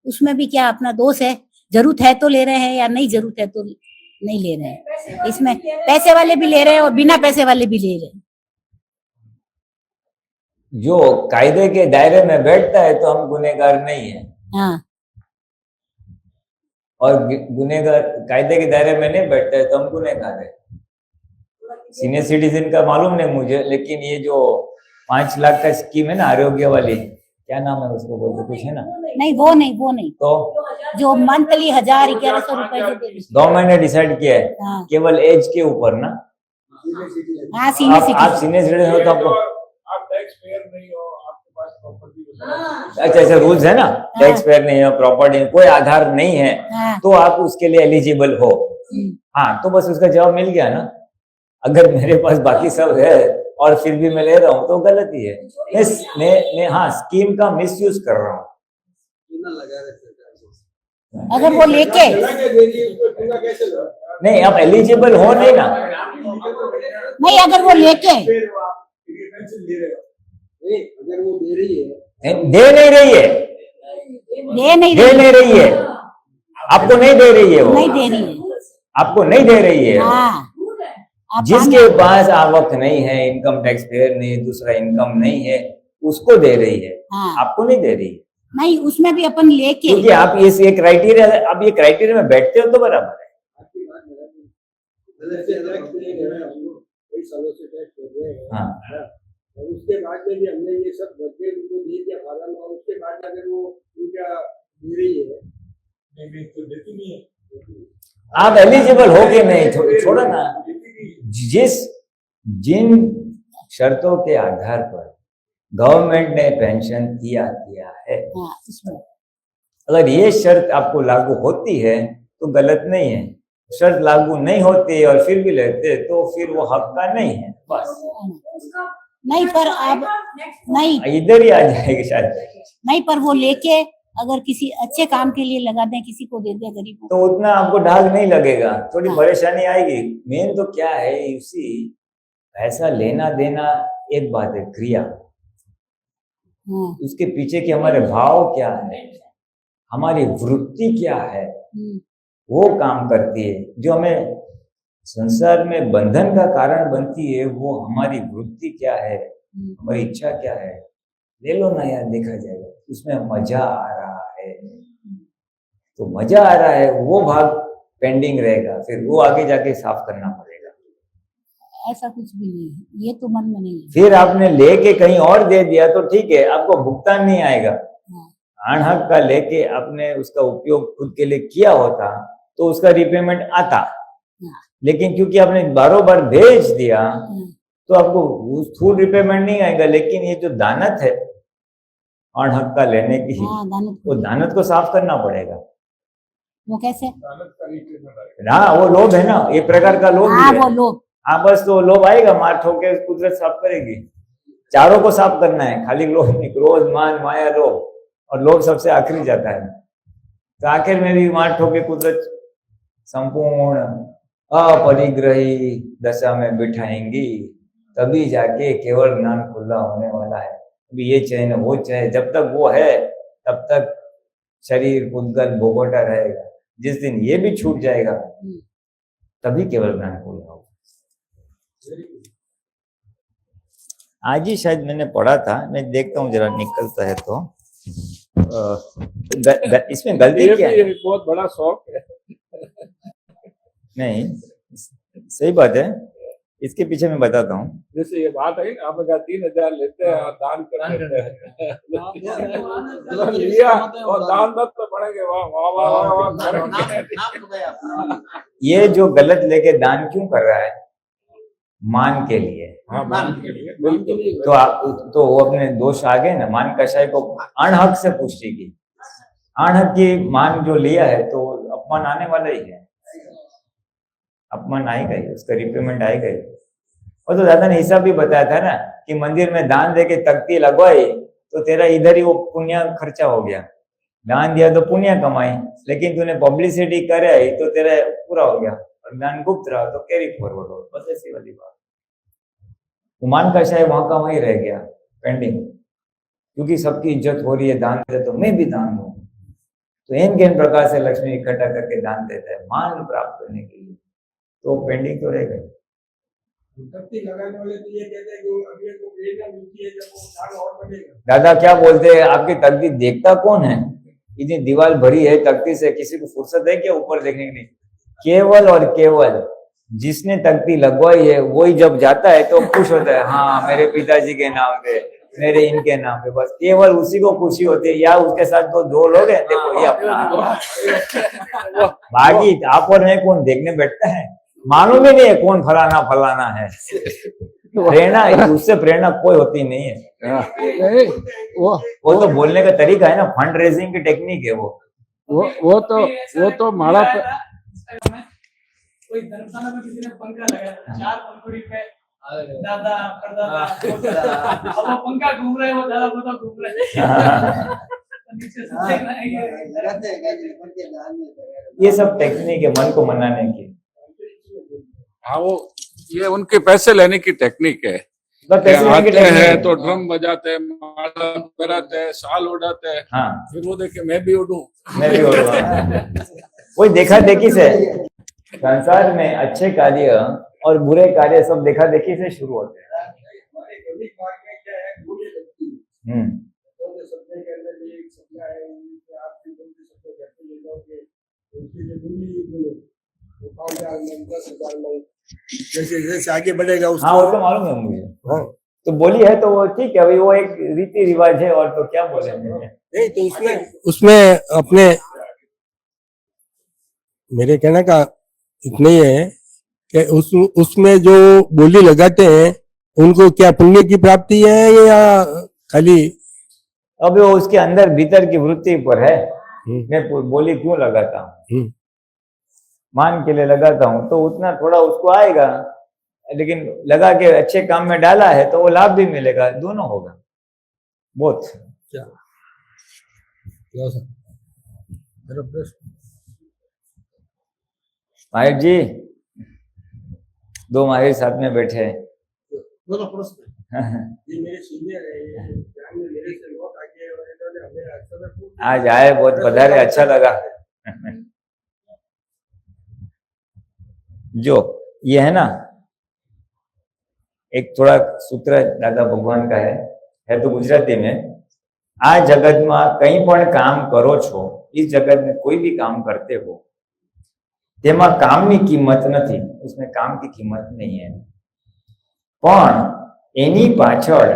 उसमें भी क्या अपना दोष है? जरूरत है तो ले रहे हैं या नहीं जरूरत है तो नहीं ले रहे हैं। इसमें पैसे वाले भी ले रहे हैं और बिना पैसे वाले भी ले रहे हैं। जो कायदे के दायरे में बैठता है तो हम गुनहगार नहीं है, हाँ, और गुनहगार कायदे के दायरे में नहीं बैठता है तो हम गुनहगार है। सीनियर सिटीजन का मालूम नहीं मुझे, लेकिन ये जो 5 लाख का स्कीम है ना, आरोग्य वाली, क्या नाम है उसको, बोलते कुछ है ना? नहीं वो नहीं तो जो मंथली 1100 रुपए जो दे रही है। गवर्नमेंट ने डिसाइड किया है हाँ, केवल एज के ऊपर ना, हाँ सीनियर आप सिटीजन। सीनियर सिटीजन हो तो आपको, आप टैक्स पेयर नहीं हो, आपके पास प्रॉपर्टी अच्छा ऐसा रूल्स है ना, टैक्स पेयर नहीं है, प्रॉपर्टी कोई आधार नहीं है, हाँ, तो आप उसके लिए एलिजिबल हो। हाँ, तो बस उसका जवाब मिल गया ना। अगर मेरे पास बाकी सब है और फिर भी मैं ले रहा हूँ तो गलत ही है। मैं हाँ स्कीम का मिसयूज कर रहा हूँ। अगर वो लेके नहीं, आप एलिजिबल हो नहीं ना, नहीं, अगर वो लेके अगर वो दे रही है, दे नहीं रही है, दे नहीं दे रही, नहीं रही है, आपको नहीं दे रही है, वो नहीं दे रही है। आपको नहीं दे रही है। हाँ, आप जिसके पास आवक नहीं है, इनकम टैक्स पेयर नहीं, दूसरा इनकम नहीं है, उसको दे रही है, हाँ, आपको नहीं दे रही है। नहीं उसमें भी अपन लेके, क्योंकि आप ये क्राइटेरिया, आप ये क्राइटेरिया में बैठते हो तो बराबर है। आपकी बात गलत है, टैक्स पे जो है हम लोग कई सालों से टैक्स कर रहे हैं, हाँ, और उसके बाद में भी हमने ये सब बच्चे उनको दे दिया फार्म, और उसके बाद अगर वो उनका दे रही है तो देती नहीं है। आप एलिजिबल हो के नहीं, छोड़ो ना। जिन शर्तों के आधार पर गवर्नमेंट ने पेंशन किया है, हाँ, इसमें अगर ये शर्त आपको लागू होती है तो गलत नहीं है, शर्त लागू नहीं होती और फिर भी लेते तो फिर वो हक का नहीं है, बस नहीं। पर अब नहीं, इधर ही आ जाएगी शायद। नहीं पर वो लेके अगर किसी अच्छे काम के लिए लगा दें, किसी को दे दें गरीबों को, तो उतना आपको ढाल नहीं लगेगा, थोड़ी हाँ। परेशानी आएगी। मेन तो क्या है, उसी पैसा लेना देना एक बात है, क्रिया हाँ, उसके पीछे के हमारे भाव क्या है, हमारी वृत्ति क्या है, वो काम करती है। जो हमें संसार में बंधन का कारण बनती है वो हमारी वृत्ति क्या है, हमारी इच्छा क्या है। ले लो ना यार, देखा जाएगा उसमें मजा आ रहा है, तो मजा आ रहा है वो भाग पेंडिंग रहेगा, फिर वो आगे जाके साफ करना पड़ेगा। ऐसा कुछ भी नहीं है, ये तो मन में नहीं है। फिर आपने लेके कहीं और दे दिया तो ठीक है, आपको भुगतान नहीं आएगा। अनहक का लेके आपने उसका उपयोग खुद के लिए किया होता तो उसका रिपेमेंट आता, लेकिन क्योंकि आपने बारों बार भेज दिया तो आपको फुल रिपेमेंट नहीं आएगा। लेकिन ये जो दानत है अनहक का लेने की, हाँ, वो दानत को साफ करना पड़ेगा। वो कैसे? हाँ, वो लोभ है ना, एक प्रकार का लोभ हाँ, भी वो है। लोग, हाँ, बस तो लोभ आएगा, मार ठोके कुदरत साफ करेगी। चारों को साफ करना है, खाली लोभ नहीं, क्रोध मान माया लोभ, और लोभ सबसे आखिरी जाता है। तो आखिर में भी मार ठोके कुदरत संपूर्ण अपरिग्रही दशा में बिठाएंगी, तभी जाके केवल ज्ञान खुला होने वाला है। अभी ये चाहे ना वो चाहे, जब तक वो है तब तक शरीर पुद्गल भोगोटा रहेगा। जिस दिन ये भी छूट जाएगा तभी केवल ज्ञान खुला होगा। आज ही शायद मैंने पढ़ा था, मैं देखता हूँ जरा निकलता है तो इसमें गलती ये क्या भी है? एक बहुत बड़ा शौक है। नहीं, सही बात है, इसके पीछे मैं बताता हूँ। जैसे ये बात है, आपने कहा 3,000 लेते हैं और दान कर देते हैं। लिया और दान दत्त तो बढ़ेंगे, वाह वाह वाह वाह करेंगे। ये जो गलत लेके दान क्यों कर रहा है? मान के लिए। हाँ, मान के लिए, बिल्कुल। तो वो अपने दोष आ गए ना। मान कषाय को अणहक से पुष्टि की, अणहक की मान जो लिया है तो अपमान आने वाला ही है, अपमान आएगा ही, उसका रिपेमेंट आएगा ही। और तो दादा ने हिसाब भी बताया था ना कि मंदिर में दान दे के तख्ती लगवाई तो तेरा इधर ही वो पुण्य खर्चा हो गया। दान दिया तो पुण्य कमाई, लेकिन तूने पब्लिसिटी कराई तो तेरा पूरा हो गया, और दान गुप्त रहा तो कैरी फॉरवर्ड हो। बस ऐसी वाली बात। उमान का शायद वहां का वहीं रह गया पेंडिंग, क्योंकि सबकी इज्जत हो रही है, दान दे तो मैं भी दान दूं। तो इन किन प्रकार से लक्ष्मी इकट्ठा करके दान देता है मान प्राप्त करने के लिए, तो पेंडिंग तो रह गई। तख्ती लगाने वाले तो ये कहते हैं कि अभी को प्रेरणा मिलती है जब वो दान और बढ़ेगा। दादा क्या बोलते हैं, आपकी तख्ती देखता कौन है? इतनी दीवार भरी है तख्ती से, किसी को फुर्सत है क्या ऊपर देखने के लिए? केवल और केवल जिसने तख्ती लगवाई है वही जब जाता है तो खुश होता है, हाँ मेरे पिताजी के नाम पे, मेरे इनके नाम पे, बस केवल उसी को खुशी होती है। या उसके साथ तो दो लोग हैं, देखो ये अपना बाकी आप और मैं कौन देखने बैठता है, मालूम ही नहीं है कौन फलाना फलाना है। प्रेरणा, उससे प्रेरणा कोई होती नहीं है। वो तो बोलने का तरीका है ना, फंड रेजिंग की टेक्निक है वो तो माला कोई धर्मशाला में किसी ने पंखा लगाया, 4 पंखुड़ी पे दादा परदादा, अब वो पंखा घूम रहे हैं, वो दादा पोता घूम रहे हैं। नीचे ये सब टेक्निक है मन को मनाने की। हाँ, वो ये उनके पैसे लेने की टेक्निक है। बस पैसे लेने की आते टेक्निक हैं है। तो ड्रम बजाते हैं, माला कराते हैं, शाल उड़ाते हैं, हाँ, फिर वो देखे मैं भी उड़ूं। मैं भी उड़ूंगा। वही देखा देखी से संसार में अच्छे कार्य और बुरे कार्य सब देखा देखी से शुरू होते हैं। जैसे जैसे आगे बढ़ेगा हाँ वो तो मालूम है मुझे। तो बोली है तो वो ठीक है, अभी वो एक रीति रिवाज है, और तो क्या बोलेंगे। नहीं तो उसमें अपने मेरे कहने का इतना ही है कि उसमें जो बोली लगाते हैं उनको क्या पुण्य की प्राप्ति है या खाली? अब वो उसके अंदर भीतर की वृत्ति पर है। मैं बोली क्यों लगाता हूँ, मान के लिए लगाता हूँ तो उतना थोड़ा उसको आएगा, लेकिन लगा के अच्छे काम में डाला है तो वो लाभ भी मिलेगा, दोनों होगा बहुत। माहिर जी, 2 माहिर साथ में बैठे हैं। ये मेरे सीनियर है, ये मेरे से बहुत आगे है और इन्होंने हमें अक्सर आज आए, बहुत पधारे, अच्छा लगा। जो ये है ना, एक थोड़ा सूत्र दादा भगवान का है तो गुजराती में, आ जगत में कई पण काम करो छो, इस जगत में कोई भी काम करते हो तेमा कामनी कीमत नहीं, उसमें काम की कीमत नहीं है, पण एनी पाछळ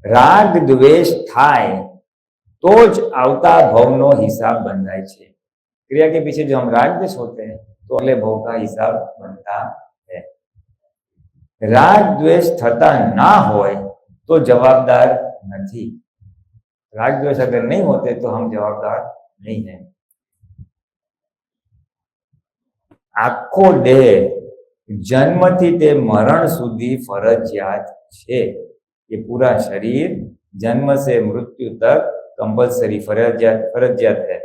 राग द्वेष थाय तो ज आवता भवनो हिसाब बंधाय छे। क्रिया के पीछे जो हम राग द्वेष होते हैं तो अगले भव का हिसाब बनता है। राग द्वेष थता ना होय तो जवाबदार नहीं, राग द्वेष अगर नहीं होते तो हम जवाबदार नहीं है। आखो देह जन्मथी ते मरण सुधी फरजियात छे। ये पूरा शरीर जन्म से मृत्यु तक कंपल्सरी फरजियात है।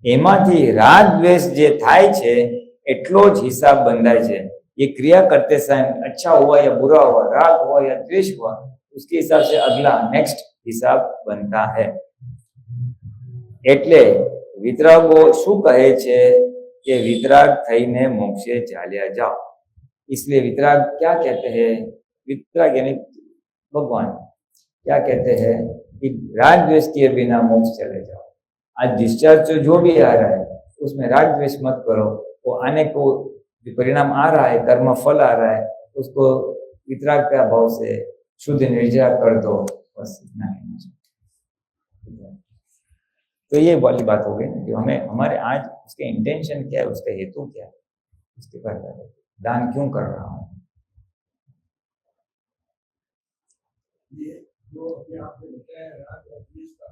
एमांथी राग द्वेष जे थाय छे એટલો જ હિસાબ બંધાય છે. ये क्रिया करते समय अच्छा हुआ या बुरा हुआ, राग हुआ या द्वेष हुआ, उसके हिसाब से अगला नेक्स्ट हिसाब बनता है. એટલે વિતરાગો શું કહે છે કે વિતરાગ થઈને મોક્ષે ચાલ્યા જાઓ. इसलिए वितराग क्या कहते हैं? वितराग यानी भगवान क्या कहते हैं कि राग द्वेष किए बिना मोक्ष चले जाओ. आज डिस्चार्ज जो भी आ रहा है उसमें राग द्वेष मत करो. वो आने को परिणाम आ रहा है, कर्म फल आ रहा है, उसको वितराग का भाव से शुद्ध निर्जरा कर दो. बस इतना ही. तो ये वाली बात हो गई ना कि हमें हमारे आज उसके इंटेंशन क्या है, उसका हेतु क्या है, उसके पर दान क्यों कर रहा हूँ. ये जो अभी आपने बताया राग और द्वेष का,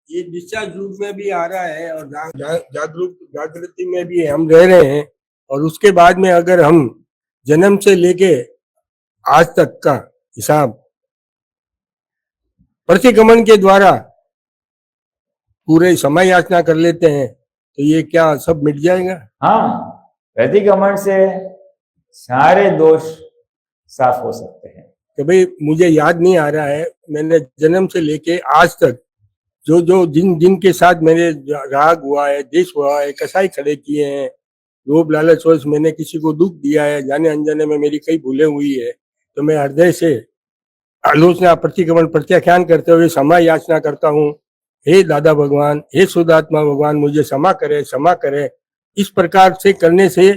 ये डिस्चार्ज रूप में भी आ रहा है और जागृति में भी हम रह रहे हैं. और उसके बाद में अगर हम जन्म से लेके आज तक का हिसाब प्रतिक्रमण के द्वारा पूरे समय याचना कर लेते हैं तो ये क्या सब मिट जाएगा? हाँ, प्रतिक्रमण से सारे दोष साफ हो सकते हैं. कि भाई मुझे याद नहीं आ रहा है, मैंने जन्म से लेके आज तक जो जो जिन के साथ मेरे राग हुआ है, द्वेष हुआ है, कसाई खड़े किए हैं, लोभ लालच वश मैंने किसी को दुख दिया है, जाने अनजाने में मेरी कई भूलें हुई है, तो मैं हृदय से आलोचना प्रतिक्रमण प्रत्याख्यान करते हुए क्षमा याचना करता हूँ. हे दादा भगवान, हे शुद्धात्मा भगवान, मुझे क्षमा करे, क्षमा करे. इस प्रकार से करने से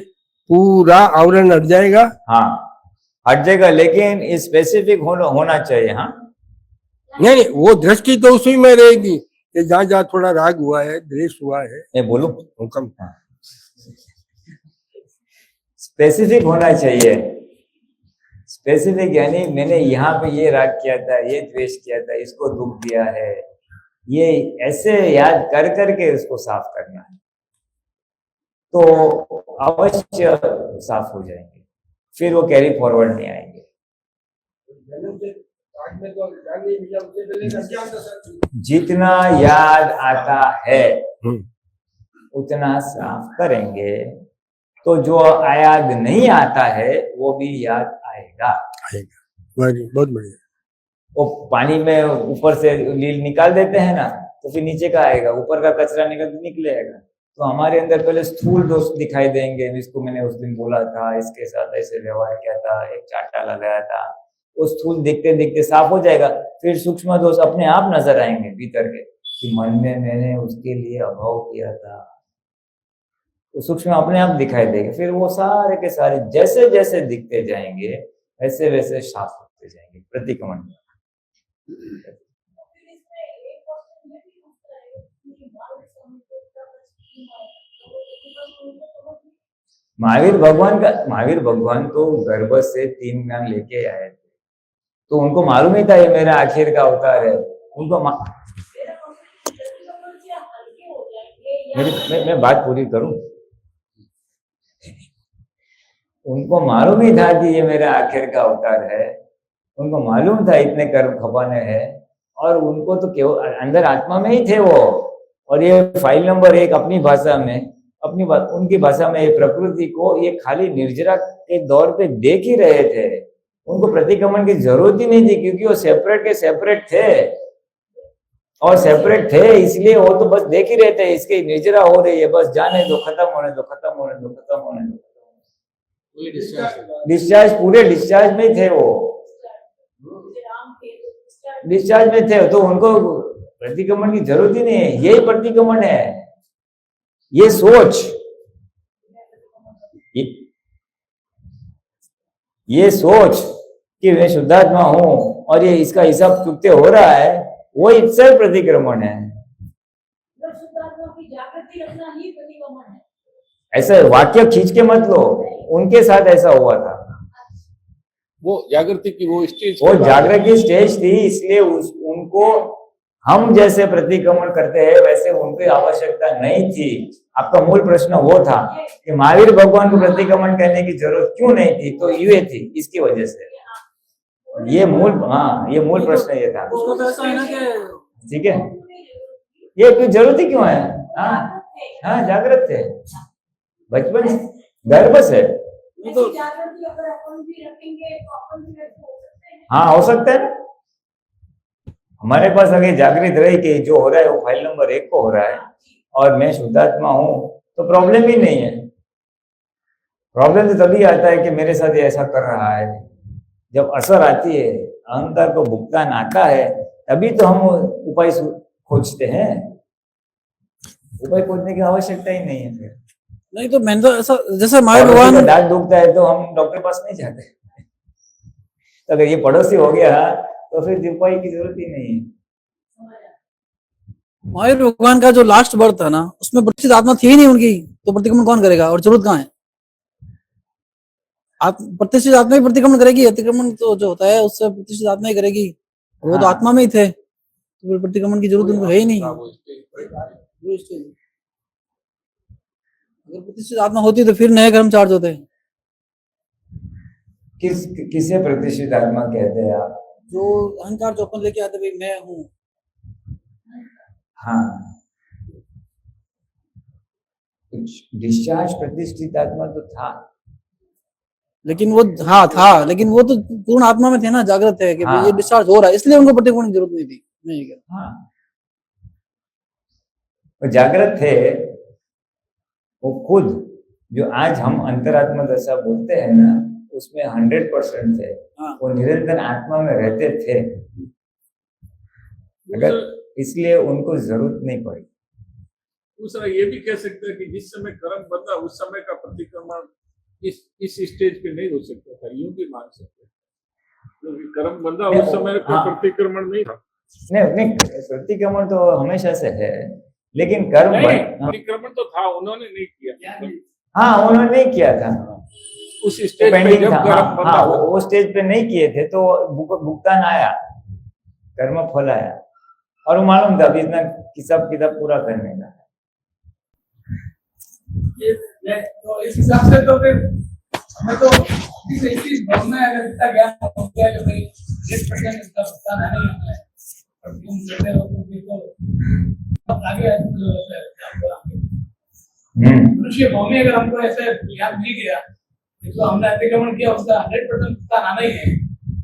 पूरा आवरण हट जाएगा. हाँ, हट जाएगा, लेकिन स्पेसिफिक होना चाहिए. हाँ, नहीं, वो दृष्टि तो उसी में रहेगी कि जहाँ जहाँ थोड़ा राग हुआ है, द्वेष हुआ है. मैं बोलूं, हुक्म. स्पेसिफिक होना चाहिए. स्पेसिफिक यानी मैंने यहाँ पे ये राग किया था, ये द्वेष किया था, इसको दुख दिया है, ये ऐसे याद कर करके उसको साफ करना है, तो अवश्य साफ हो जाएंगे. फिर वो कैरी फॉरवर्ड नहीं आएंगे. जितना याद आता है उतना साफ करेंगे, तो जो याद नहीं आता है वो भी याद आएगा. बहुत बढ़िया. वो पानी में ऊपर से लील निकाल देते हैं ना, तो फिर नीचे का आएगा, ऊपर का कचरा निकलेगा. तो हमारे अंदर पहले स्थूल दोष दिखाई देंगे. इसको मैंने उस दिन बोला था, इसके साथ ऐसे व्यवहार किया था, एक चाटा लगाया था. वो स्थूल दिखते दिखते साफ हो जाएगा. फिर सूक्ष्म दोष अपने आप नजर आएंगे भीतर के, कि मन में मैंने उसके लिए अभाव किया था, तो सूक्ष्म अपने आप दिखाई देगा. फिर वो सारे के सारे जैसे जैसे दिखते जाएंगे वैसे वैसे साफ होते जाएंगे. प्रतिक्रमण महावीर भगवान तो गर्भ से 3 ज्ञान लेके आए थे, तो उनको मालूम ही था ये मेरा आखिर का अवतार है. उनको मैं बात पूरी करूं. उनको मालूम ही था कि ये मेरा आखिर का अवतार है. उनको मालूम था इतने कर्म खपाने हैं, और उनको तो केवल अंदर आत्मा में ही थे वो. और ये फाइल नंबर 1 अपनी भाषा में, उनकी भाषा में, ये प्रकृति को ये खाली निर्जरा के दौर पे देख ही रहे थे. उनको प्रतिक्रमण की जरूरत ही नहीं थी, क्योंकि वो सेपरेट के सेपरेट थे, और सेपरेट थे इसलिए वो तो बस देख ही रहे थे. इसकी निर्जरा हो रही है, बस जाने दो, खत्म होने दो, खत्म होने दो, खत्म होने दो. डिस्चार्ज, पूरे डिस्चार्ज में थे वो, डिस्चार्ज में थे, तो उनको प्रतिक्रमण की जरूरत ही नहीं है. यही प्रतिक्रमण है. ये सोच, ये सोच कि मैं शुद्धात्मा हूं और ये इसका हिसाब चुकते हो रहा है, वो इत्सर्ग प्रतिक्रमण है. ऐसा वाक्य खींच के मत लो, उनके साथ ऐसा हुआ था. वो जागृति की वो स्टेज, वो जागृति की स्टेज थी, इसलिए उनको हम जैसे प्रतिक्रमण करते हैं वैसे उनकी आवश्यकता नहीं थी. आपका मूल प्रश्न वो था कि महावीर भगवान को प्रतिक्रमण करने की जरूरत क्यों नहीं थी, तो ये थी इसकी वजह से. ये मूल प्रश्न ये था. उसको तो ऐसा है ना कि ठीक है, ये क्यों जरूरत ही क्यों है? हाँ जागृत थे बचपन से, गर्भ से। हाँ हो सकता है ना, हमारे पास अगर जागृत रही कि जो हो रहा है वो फाइल नंबर 1 को हो रहा है और मैं शुद्धात्मा हूं तो प्रॉब्लम ही नहीं है। प्रॉब्लम तो तभी आता है कि मेरे साथ ये ऐसा कर रहा है। जब असर आती है, अहंकार को भुगतान आता है, तभी तो हम उपाय खोजते हैं। उपाय खोजने की आवश्यकता ही नहीं है फिर। नहीं तो मैंने तो ऐसा, जैसे हमारे पड़ोसी भगवान का दांत दुखता है तो हम डॉक्टर के पास नहीं जाते। तो अगर ये पड़ोसी हो गया तो फिर उपाय की जरूरत ही नहीं है। महावीर भगवान का जो लास्ट बर्थ था ना, उसमें प्रतिष्ठित आत्मा थी ही नहीं उनकी, तो प्रतिक्रमण कौन करेगा और जरूरत कहाँ है? आप प्रतिष्ठित आत्मा ही प्रतिक्रमण करेगी, अतिक्रमण तो जो होता है उससे प्रतिष्ठित आत्मा ही करेगी। वो तो हाँ। आत्मा में ही थे, तो फिर प्रतिक्रमण की जरूरत उनको है ही नहीं। अगर प्रतिष्ठित आत्मा होती तो फिर नए कर्म चार्ज होते। किसे प्रतिष्ठित आत्मा कहते हैं आप? जो अहंकार जो अपन लेके आते भाई मैं हूँ। हाँ, कुछ डिस्चार्ज प्रतिष्ठित आत्मा तो था, लेकिन वो हाँ था, लेकिन वो तो पूर्ण आत्मा में थे ना, जागृत है कि भाई हाँ। ये डिस्चार्ज हो रहा है, इसलिए उनको प्रतिक्रमण की जरूरत नहीं थी। मैं ये कह रहा हूं। हाँ वो जागृत थे। वो खुद जो आज हम अंतरात्मा दशा बोलते हैं ना, उसमें 100% थे। हाँ। वो निरंतर आत्मा में रहते थे, अगर इसलिए उनको जरूरत नहीं पड़ी। दूसरा ये भी कह सकते हैं कि जिस समय कर्म बंधा उस समय का प्रतिक्रमण इस स्टेज पे नहीं हो सकता था, यूं भी मान सकते हैं, क्योंकि कर्म बंधा उस समय का हाँ। प्रतिक्रमण नहीं था। नहीं प्रतिक्रमण तो हमेशा से है, लेकिन कर्म प्रतिक्रमण तो था, उन्होंने नहीं किया। हाँ उन्होंने नहीं किया था, उस स्टेज पे पेंडिंग जब था। कर्म बंधा हाँ, हुआ। वो स्टेज पे नहीं किए थे तो भुगतान आया, कर्म फल आया, और वो मालूम था अभी इतना हिसाब किताब पूरा करने का। तो इस हिसाब से तो फिर हमें तो इसी भव में अगर इतना ज्ञान हो गया कि भाई 1% इसका भुगतान नहीं होना है, और तुम करते हो तो फिर तो आगे मनुष्य भव में अगर हमको ऐसे ज्ञान मिल गया तो हमने अतिक्रमण किया, उसका 100% भुगतान आना ही है।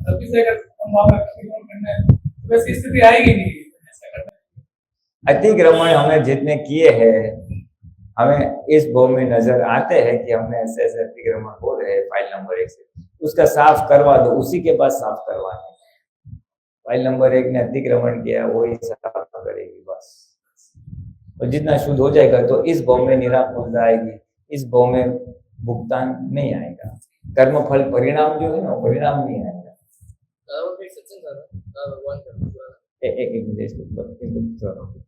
तभी से अगर हम वहां पर अतिक्रमण करना है तो वैसी स्थिति आएगी नहीं ऐसा करना। अतिक्रमण हमने जितने किए हैं, हमें इस भव में नजर आते हैं कि हमने ऐसे ऐसे अतिक्रमण हो रहे हैं फाइल नंबर 1 से, उसका साफ करवा दो, उसी के बाद साफ करवाने। फाइल नंबर 1 ने अतिक्रमण किया, वही साफ करेगी बस। और जितना शुद्ध हो जाएगा तो इस भव में निराकुलता आएगी, इस भव में भुगतान नहीं आएगा। कर्म फल परिणाम जो है ना, परिणाम नहीं आएगा।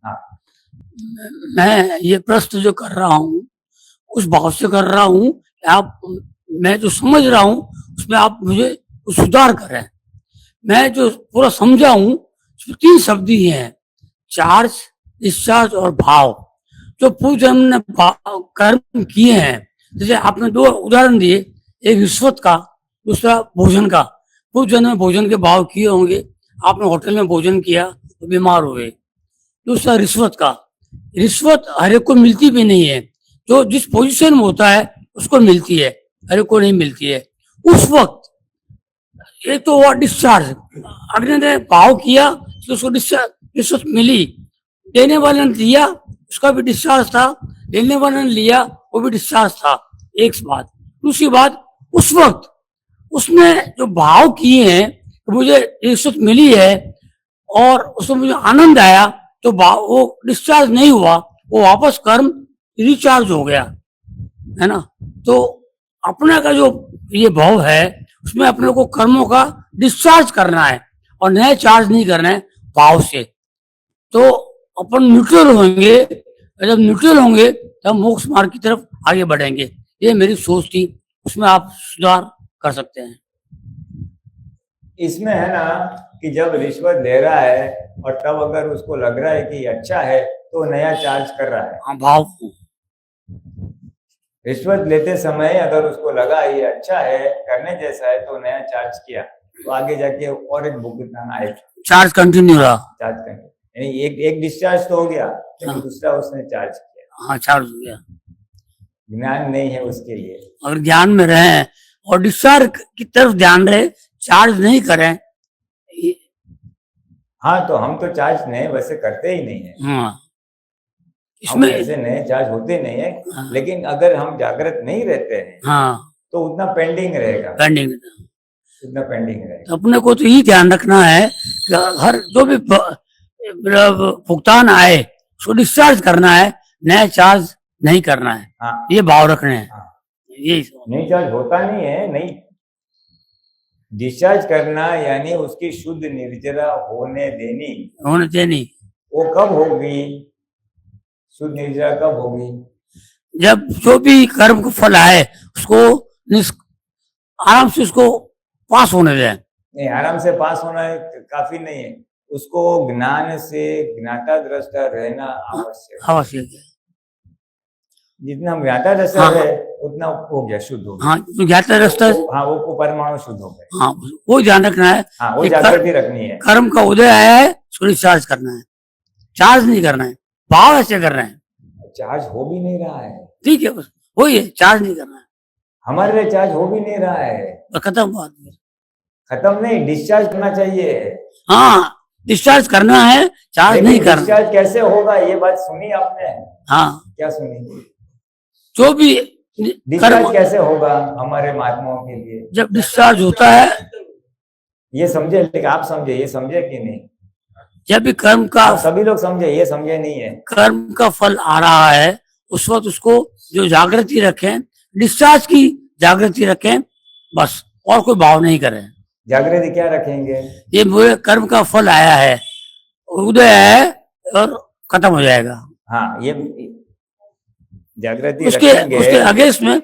हाँ, मैं ये प्रश्न जो कर रहा हूँ उस भाव से कर रहा हूँ, आप मैं जो समझ रहा हूँ उसमें आप मुझे कुछ सुधार करें। मैं जो पूरा समझा हूँ उसमें 3 शब्द ही हैं, चार्ज, डिस्चार्ज और भाव। जो पूर्व जन्म ने कर्म किए हैं, जैसे आपने 2 उदाहरण दिए, एक रिश्वत का, दूसरा भोजन का। पूर्व जन्म में भोजन के भाव किए होंगे, आपने होटल में भोजन किया तो बीमार हुए। दूसरा रिश्वत का, रिश्वत हर एक को मिलती भी नहीं है, जो जिस पोजीशन में होता है उसको मिलती है, हर एक को नहीं मिलती है उस वक्त। एक तो हुआ डिस्चार्ज, अग्नि ने भाव किया तो उसको रिश्वत मिली, देने वाले ने दिया उसका भी डिस्चार्ज था, लेने वाले ने लिया वो भी डिस्चार्ज था, एक बात। दूसरी बात, उस वक्त उसने जो भाव किए हैं तो मुझे रिश्वत मिली है और उसमें मुझे आनंद आया, तो वो डिस्चार्ज नहीं हुआ, वो वापस कर्म रिचार्ज हो गया, है ना। तो अपने का जो ये भाव है उसमें अपने को कर्मों का डिस्चार्ज करना है और नया चार्ज नहीं करना है भाव से। तो अपन न्यूट्रल होंगे, जब न्यूट्रल होंगे तब मोक्ष मार्ग की तरफ आगे बढ़ेंगे। ये मेरी सोच थी, उसमें आप सुधार कर सकते हैं। इसमें है ना कि जब रिश्वत ले रहा है और तब अगर उसको लग रहा है कि अच्छा है तो नया चार्ज कर रहा है। हाँ, भाव को रिश्वत लेते समय अगर उसको लगा ये अच्छा है, करने जैसा है, तो नया चार्ज किया, तो आगे जाके और एक भुगतान आएगा, चार्ज कंटिन्यू रहा। चार्ज करने। यानी एक डिस्चार्ज तो हो गया, लेकिन हाँ। दूसरा उसने चार्ज किया। हाँ चार्ज हो गया। ज्ञान नहीं है उसके लिए। अगर ध्यान में रहें और डिस्चार्ज की तरफ ध्यान रहे, चार्ज नहीं करें। हाँ, तो हम तो चार्ज नहीं वैसे करते ही नहीं है, हाँ हम इसमें ऐसे नहीं चार्ज होते नहीं है, हाँ। लेकिन अगर हम जागृत नहीं रहते हैं हाँ तो उतना पेंडिंग रहेगा, पेंडिंग। उतना पेंडिंग रहेगा। तो अपने को तो यही ध्यान रखना है कि हर जो भी मतलब भुगतान आए उसको डिस्चार्ज करना है, नया चार्ज नहीं करना है। हाँ, ये भाव रखने हैं। हाँ। यही नहीं चार्ज होता नहीं है, नहीं डिस्चार्ज करना यानी उसकी शुद्ध निर्जरा होने देनी। होने देनी। वो कब होगी, शुद्ध निर्जरा कब होगी? जब जो भी कर्म का फल आए उसको आराम से उसको पास होने दें। नहीं, आराम से पास होना काफी नहीं है, उसको ज्ञान से ज्ञाता दृष्टा रहना आवश्यक है। आवश्यक है। जितना हम ज्ञाता दृष्टा हाँ। रहे उतना हो गया, शुद्ध हो गया। हाँ जो ज्ञाता रास्ता। हाँ, वो परमाणु शुद्ध हो गए। हाँ वो ध्यान रखना है। हाँ, वो कि जागृति रखनी है। कर्म का उदय आया है उसको डिस्चार्ज करना है, चार्ज नहीं करना है। भाव ऐसे कर रहे हैं, चार्ज हो भी नहीं रहा है, ठीक है, बस वही है, चार्ज नहीं करना है, हमारे लिए चार्ज हो भी नहीं रहा है। बस खत्म बात। खत्म नहीं, डिस्चार्ज करना चाहिए। हाँ डिस्चार्ज करना है, चार्ज नहीं करना। डिस्चार्ज कैसे होगा, ये बात सुनी आपने? हाँ क्या सुनी? जो भी डिस्चार्ज कर्म कैसे होगा हमारे महात्माओं के लिए? जब डिस्चार्ज होता है, ये समझे, लेकिन आप समझे, ये समझे कि नहीं? जब भी कर्म का आप सभी लोग समझे, ये समझे नहीं है। कर्म का फल आ रहा है उस वक्त उसको जो जागृति रखें, डिस्चार्ज की जागृति रखें, बस, और कोई भाव नहीं करें। जागृति क्या रखेंगे? ये मेरे कर्म का फल आया है, उदय है और खत्म हो जाएगा। हाँ, ये जागृति उसके रखेंगे। अगेंस्ट में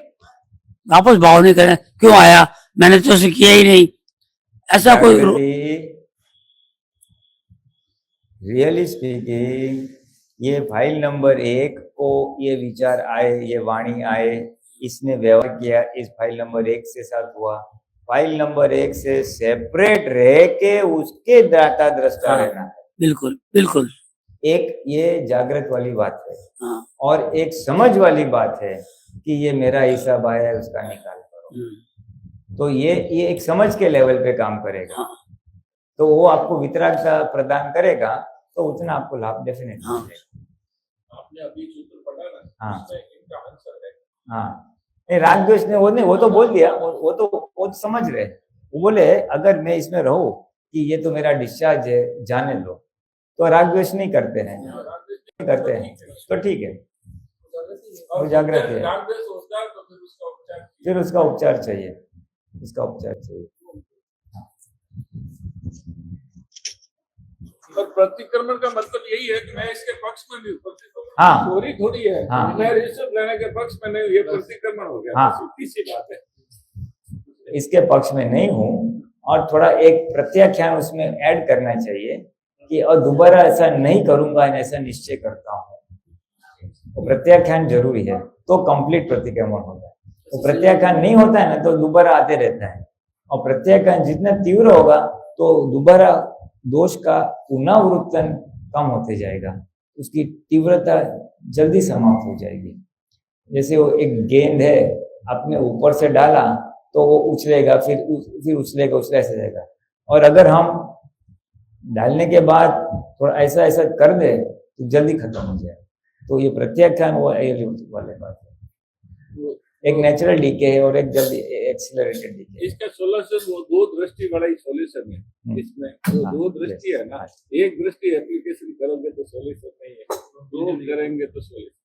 वापस भाव नहीं करें, क्यों आया, मैंने तो उसे किया ही नहीं, ऐसा कोई। रियली स्पीकिंग, ये फाइल नंबर 1 को ये विचार आए, ये वाणी आए, इसने व्यवहार किया, इस फाइल नंबर 1 से साथ हुआ। फाइल नंबर 1 से सेपरेट रह के उसके दाता दृष्टा रहना है। बिल्कुल बिल्कुल। एक ये जागृत वाली बात है। हाँ। और एक समझ वाली बात है कि ये मेरा हिसाब आया है, उसका निकाल करो। तो ये एक समझ के लेवल पे काम करेगा। हाँ। तो वो आपको वितरागता प्रदान करेगा, तो उतना आपको लाभ डेफिनेटली हाँ। मिलेगा। आपने अभी सूत्र पढ़ा ना, हाँ। उसमें इनका आंसर है। हाँ, नहीं, राग द्वेष ने वो तो बोल दिया, वो तो समझ रहे। वो बोले अगर मैं इसमें रहूं कि ये तो मेरा डिस्चार्ज है, जाने दो, तो राग द्वेष नहीं करते हैं, करते हैं तो ठीक है, और जागृति है। राग द्वेष होता है तो फिर उसका उपचार चाहिए। फिर उसका उपचार चाहिए, उसका उपचार चाहिए। और प्रतिक्रमण का मतलब यही है कि मैं इसके पक्ष में नहीं हूँ। प्रतिक्रमण हाँ। चोरी थोड़ी है। हाँ। मैं रिश्वत लेने के पक्ष में नहीं हूँ, ये प्रतिक्रमण हो गया। हाँ। सीधी सी बात है। इसके पक्ष में नहीं हूँ, और थोड़ा एक प्रत्याख्यान उसमें ऐड करना चाहिए कि और दोबारा ऐसा नहीं करूंगा, ऐसा निश्चय करता हूँ। तो प्रत्याख्यान जरूरी है, तो कंप्लीट प्रतिक्रमण होता है। तो प्रत्याख्यान नहीं होता है ना, तो दोबारा आते रहता है। और प्रत्याख्यान जितना तीव्र होगा तो दोबारा दोष का पुनरावृत्तन कम होते जाएगा, उसकी तीव्रता जल्दी समाप्त हो जाएगी। जैसे वो एक गेंद है, आपने ऊपर से डाला तो वो उछलेगा, फिर उछलेगा, ऐसे जाएगा। और अगर हम डालने के बाद थोड़ा ऐसा ऐसा कर दे तो जल्दी खत्म हो जाए। तो ये प्रत्याख्यान वो वाले बात है। एक नेचुरल डीके है और एक जल्दी एक्सीलरेटेड डीके। इसका सोल्यूशन वो दो दृष्टि वाला ही सोल्यूशन है। इसमें वो दो दृष्टि है ना, एक दृष्टि एप्लीकेशन करोगे तो सोल्यूशन नहीं है, दो करेंगे तो सोल्यूशन।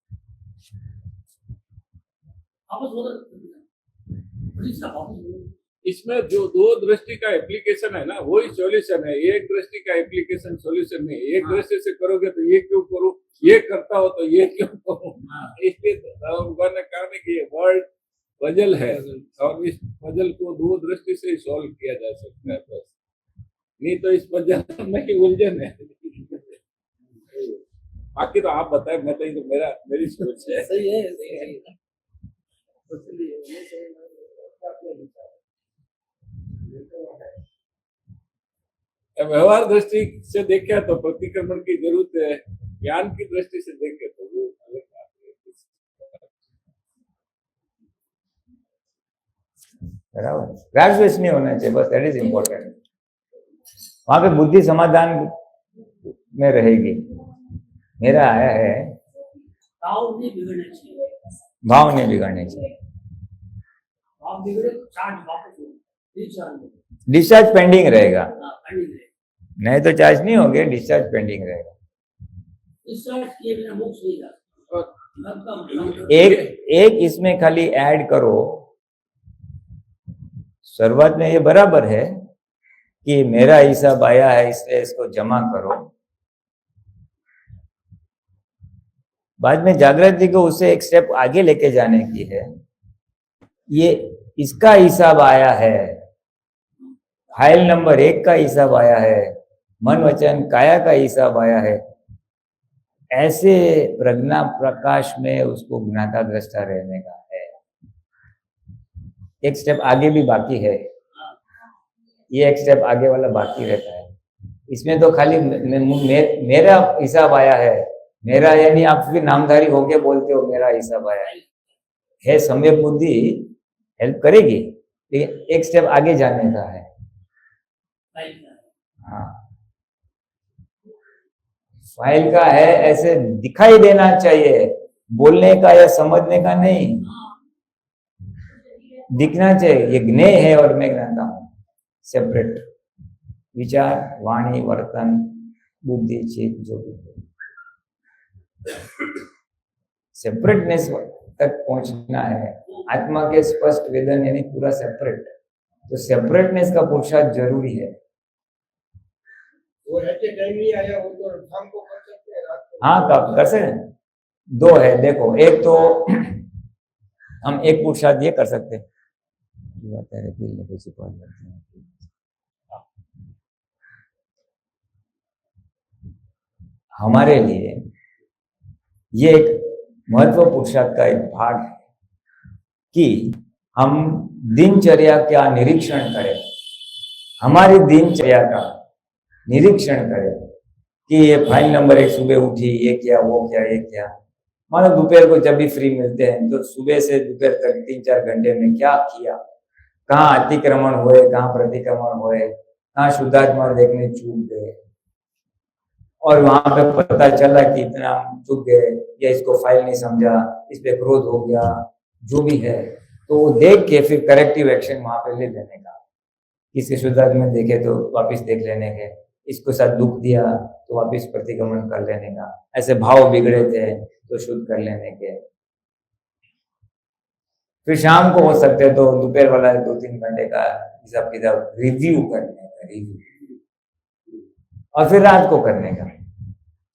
इसमें जो दो दृष्टि का एप्लीकेशन है ना, वही सॉल्यूशन है। एक दृष्टि का एप्लीकेशन सॉल्यूशन नहीं है। एक दृष्टि से करोगे तो ये क्यों करूं, ये करता हो तो ये क्यों करूं। इसलिए भगवान ने कहा कि ये वर्ल्ड पजल है, और इस पजल को दो दृष्टि से ही सॉल्व किया जा सकता है बस। नहीं तो इस पजल में ही उलझन है। बाकी तो आप बताएं, मैं तो मेरी सोच है। सही है। व्यवहार दृष्टि से देखे तो प्रतिक्रमण की जरूरत है, ज्ञान की दृष्टि से देखे तो वो अलग बात है। बराबर। राग द्वेष नहीं होना चाहिए, बस दैट इज इम्पोर्टेंट। वहां पे बुद्धि समाधान में रहेगी। मेरा आया है भाव नहीं बिगड़ने चाहिए, भाव नहीं बिगड़ने चाहिए। भाव बिगड़े तो चार्ज वापस हो, डिस्चार्ज हो। डिस्चार्ज पेंडिंग रहेगा, पेंडिंग रहे, नहीं तो चार्ज नहीं होंगे, डिस्चार्ज पेंडिंग रहेगा। डिस्चार्ज किए बिना मोक्ष नहीं जा सकता। एक इसमें खाली ऐड करो, शुरुआत में ये बराबर है कि मेरा हिसाब आया है इसलिए इसको जमा करो, बाद में जागृति को उससे एक स्टेप आगे लेके जाने की है। ये इसका हिसाब आया है, फाइल नंबर 1 का हिसाब आया है, मन वचन काया का हिसाब आया है, ऐसे प्रज्ञा प्रकाश में उसको ज्ञाता दृष्टा रहने का है। एक स्टेप आगे भी बाकी है, ये एक स्टेप आगे वाला बाकी रहता है। इसमें तो खाली मेरा हिसाब आया है, मेरा यानी आप भी नामधारी होके बोलते हो मेरा हिसाब आया है सम्यक बुद्धि हेल्प करेगी, लेकिन एक स्टेप आगे जाने का है। हाँ, फाइल का है ऐसे दिखाई देना चाहिए, बोलने का या समझने का नहीं, दिखना चाहिए। ये ज्ञेय है और मैं ज्ञाता हूं, सेपरेट। विचार, वाणी, वर्तन, बुद्धि, चित्त, जो भी सेपरेटनेस तक पहुंचना है। आत्मा के स्पष्ट वेदन यानी पूरा सेपरेट, तो सेपरेटनेस का पुरुषार्थ जरूरी है। वो ऐसे टाइम नहीं आया हो तो शाम को कर सकते हैं, रात को। हाँ, कर सकते हैं। 2 है, देखो, एक तो हम एक पुरुषार्थ ये कर सकते हैं, हमारे लिए ये एक महत्व पुरुषार्थ का एक भाग है कि हम दिनचर्या का निरीक्षण करें, हमारी दिनचर्या का निरीक्षण करें कि ये फाइल नंबर 1 सुबह उठी, ये क्या, वो क्या, ये क्या। मानो दोपहर को जब भी फ्री मिलते हैं तो सुबह से दोपहर तक 3-4 घंटे में क्या किया, कहाँ अतिक्रमण हुए, कहाँ प्रतिक्रमण हुए, कहाँ शुद्धात्मा देखने चूक गए, और वहां पे पता चला कि इतना चूक गए, या इसको फाइल नहीं समझा, इस पे क्रोध हो गया, जो भी है, तो वो देख के फिर करेक्टिव एक्शन वहां पे ले लेने का। किसी शुद्धात्मा में देखे तो वापिस देख लेने के, इसको साथ दुख दिया तो वापिस प्रतिक्रमण कर लेने का, ऐसे भाव बिगड़े थे तो शुद्ध कर लेने के। फिर शाम को हो सकते तो दोपहर वाला 2-3 घंटे का हिसाब किताब रिव्यू करने का, रिव्यू, और फिर रात को करने का।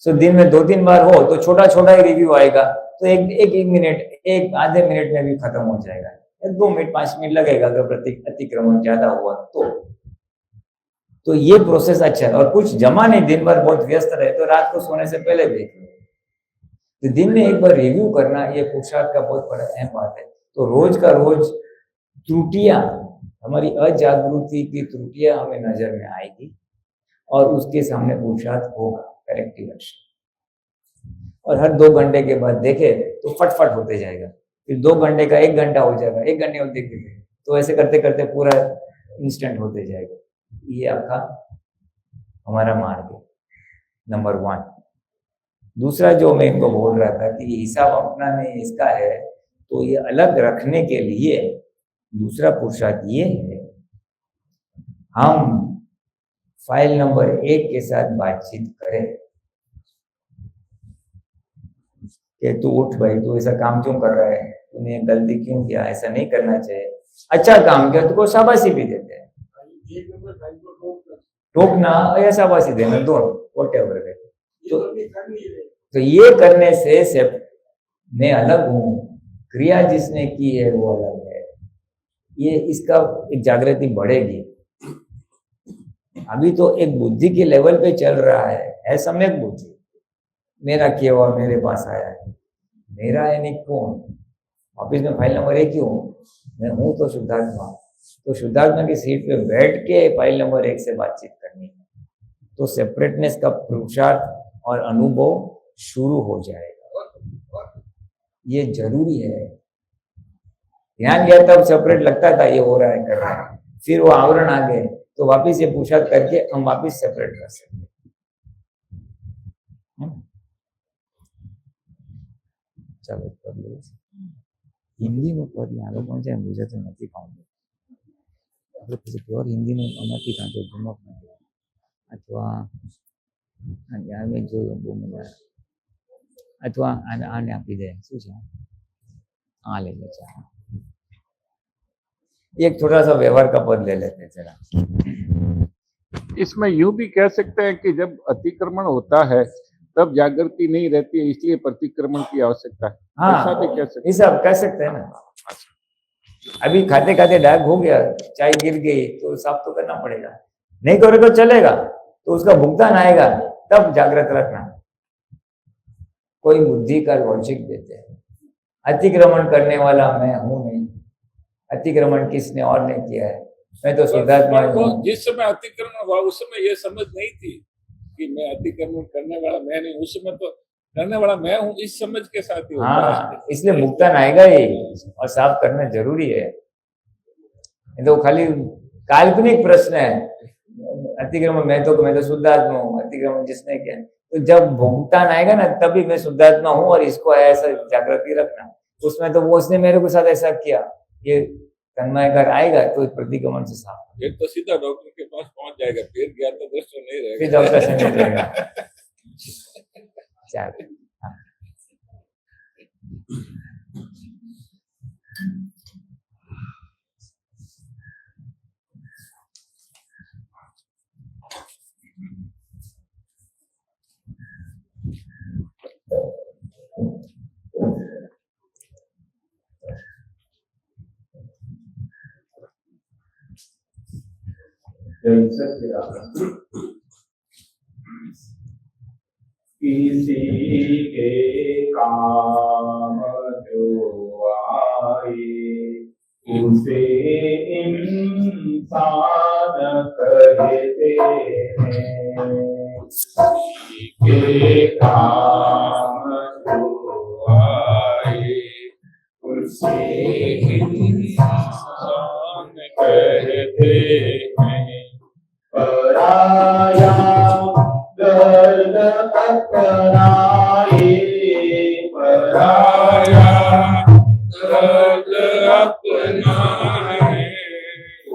सो दिन में 2-3 बार हो तो छोटा छोटा ही रिव्यू आएगा, तो एक मिनट, एक आधे मिनट में भी खत्म हो जाएगा। 2 मिनट 5 मिनट लगेगा अगर अतिक्रमण ज्यादा हुआ तो ये प्रोसेस अच्छा है। और कुछ जमा नहीं, दिन भर बहुत व्यस्त रहे तो रात को सोने से पहले देख लो। तो दिन में एक बार रिव्यू करना ये पुरुषार्थ का बहुत बड़ा अहम बात है। तो रोज का रोज त्रुटियां, हमारी अजागृति की त्रुटियां हमें नजर में आएगी और उसके सामने पुरुषार्थ होगा, करेक्टिव एक्शन। और हर 2 घंटे के बाद देखे तो फटफट होते जाएगा, फिर 2 घंटे का 1 घंटा हो जाएगा, 1 घंटे में देख देंगे, तो ऐसे करते करते पूरा इंस्टेंट होते जाएगा। ये आपका हमारा मार्ग है, नंबर 1। दूसरा जो मैं इनको बोल रहा था कि हिसाब अपना नहीं इसका है, तो ये अलग रखने के लिए दूसरा पुरुषार्थ ये है, हम फाइल नंबर 1 के साथ बातचीत करें कि तू उठ भाई, तू ऐसा काम क्यों कर रहा है, तूने गलती क्यों किया, ऐसा नहीं करना चाहिए, अच्छा काम किया, तुमको शाबाशी भी देते हैं। टोकना या शाबाशी देना, दोनों व्हाटएवर है। तो ये करने से मैं अलग हूं, क्रिया जिसने की है वो अलग है, ये इसका एक जागृति बढ़ेगी। अभी तो एक बुद्धि के लेवल पे चल रहा है सम्यक बुद्धि, मेरा किया हुआ मेरे पास आया है, मेरा यानी कौन, ऑफिस में फाइल नंबर 1 ही हूँ, मैं हूँ तो शुद्धात्मा। तो शुद्धात्मा की सीट पे बैठ के फाइल नंबर 1 से बातचीत करनी है, तो सेपरेटनेस का पुरुषार्थ और अनुभव शुरू हो जाएगा। ये जरूरी है। ध्यान गया तब सेपरेट लगता था ये हो रहा है कर रहा है, फिर वो आवरण आ गए तो वापिस ये पूछा करके हम वापिस सेपरेट कर सकते हैं। चलो पढ़ लो हिंदी में पढ़ आगे पहुंचे मुझे तो नहीं पाऊंगे આપણે પછી પ્યોર હિન્દીનું નથી કાંતો જમક નથી અથવા આને જોયું બહુ મજા અથવા આને આપી દે શું છે આ લઈ લે છે एक थोड़ा सा व्यवहार का पद ले लेते हैं जरा। इसमें यूं भी कह सकते हैं कि जब अतिक्रमण होता है तब जागृति नहीं रहती है, इसलिए प्रतिक्रमण की आवश्यकता है। हाँ, ऐसा भी कह सकते हैं। ये सब कह सकते हैं ना। अभी खाते खाते डाग हो गया, चाय गिर गई तो साफ तो करना पड़ेगा, नहीं करो तो चलेगा, तो उसका भुगतान आएगा, तब जागृत रखना। कोई बुद्धि का लॉजिक देते हैं, अतिक्रमण करने वाला मैं हूं नहीं, अतिक्रमण किसने और ने किया है, मैं तो शुद्धात्मा हूं। जिस समय अतिक्रमण हुआ उस समय ये समझ नहीं थी कि मैं अतिक्रमण करने वाला मैं नहीं, उस समय तो करने वाला मैं हूँ, इस समझ के साथ ही होता है। हाँ, इसलिए भुगतान आएगा ही और साफ करना जरूरी है। तो खाली काल्पनिक प्रश्न है, अतिक्रमण मैं तो शुद्धात्मा हूँ, अतिक्रमण जिसने किया, तो जब भुगतान आएगा ना तभी मैं शुद्धात्मा हूँ और इसको ऐसा जागृति रखना। उसमें तो वो उसने मेरे को साथ ऐसा किया, ये तन्मयकार आएगा तो प्रतिक्रमण से साफ। फिर तो सीधा डॉक्टर के पास पहुंच जाएगा, फिर ज्ञान तो दृष्टि नहीं रहेगा, फिर डॉक्टर से नहीं रहेगा। चलो हाँ। किसी के काम जो आए उसे इंसान कहते हैं, किसी के काम जो आए उसे इंसान कहते हैं। पराया दर्द अपनाए, पराया दर्द अपनाए,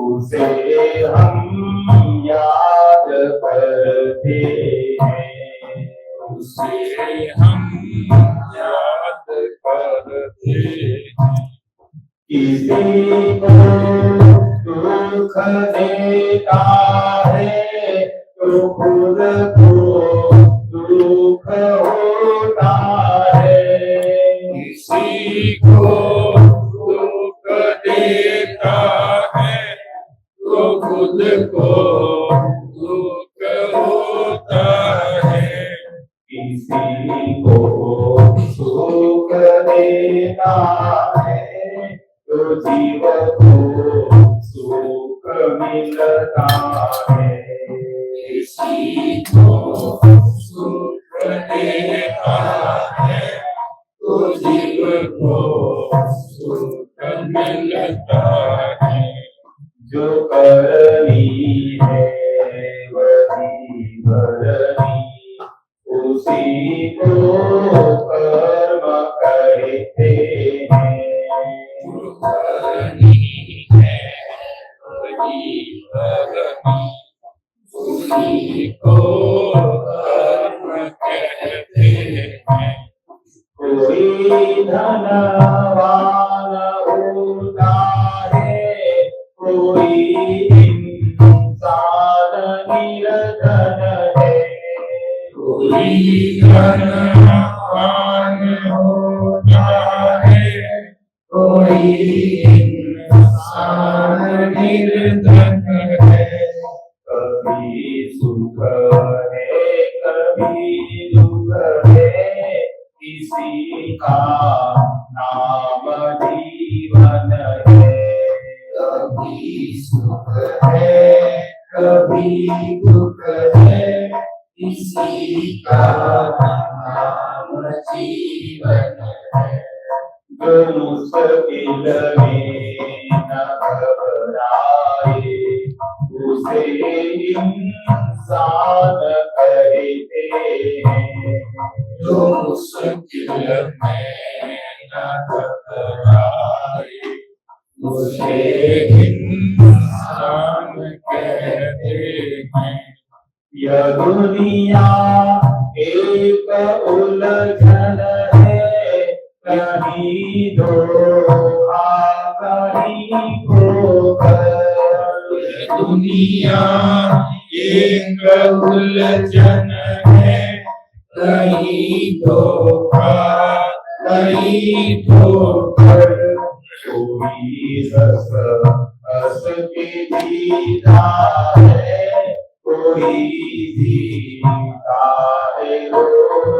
उसे हम याद करते हैं, उसे हम याद करते हैं। किसी को दुख देता है तो खुद को दुख होता है, किसी को दुख देता है तो खुद को दुख होता है, किसी को सुख देता है तो जीव को सुख मिलता है, किसी को सुख देता है तो जीव को सुख मिलता है। जो करनी है वही भरनी, उसी को कर्म कहते हैं। जो करनी है वही भरनी, उसी को कर्म कहते हैं। कोई धनवान होता है, कोई इंसान निर्धन है, कोई धनवान होता है, कोई इंसान निर्धन है। कभी सुख है कभी दुख है, किसी का नाम जीवन है। कभी सुख है कभी दुख है, किसी का नाम जीवन है। जो मुश्किल में न घबराए उसे इंसान कहते हैं। जो मुश्किल में न घबराए उसे इंसान कहते हैं। यह दुनिया एक उलझन है, कहीं धोखा कहीं खोकर। यह दुनिया एक उलझन है, कहीं धोखा कहीं ठोकर। कोई हंस हंस के जीता है, कोई जीता है रो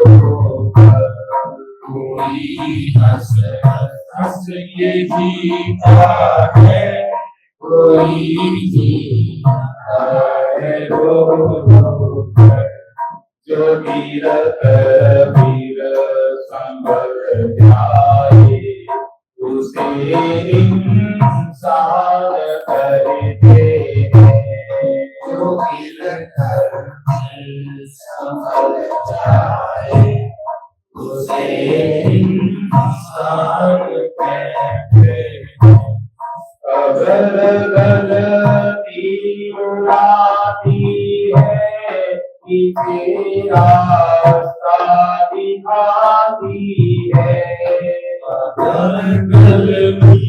रो कर। कोई हंस हंस के जीता है, कोई जीता है रो रो कर। जो वीर वीर संभल जाए उसे इंसान कहते हैं। जो वीर संभल जाए उसे इंसान कहते हैं। अगर गलती उड़ाती है पीछे रास्ता दिखाती है। अगर गलती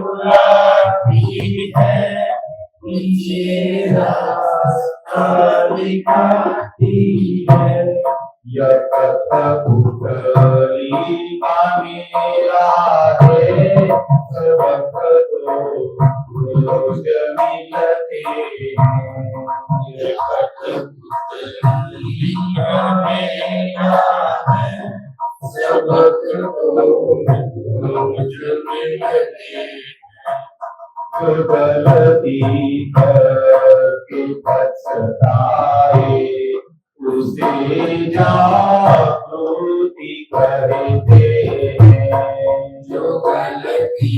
उड़ाती है पीछे रास्ता दिखाती है। यह पथ उतरी का मेरा है, सबक तो रोज मिलते हैं। यह पथ उतरी का मेरा है, सबक तो रोज मिलते हैं। जो गलती करके पछताए उसे जागृति कहते हैं। जो गलती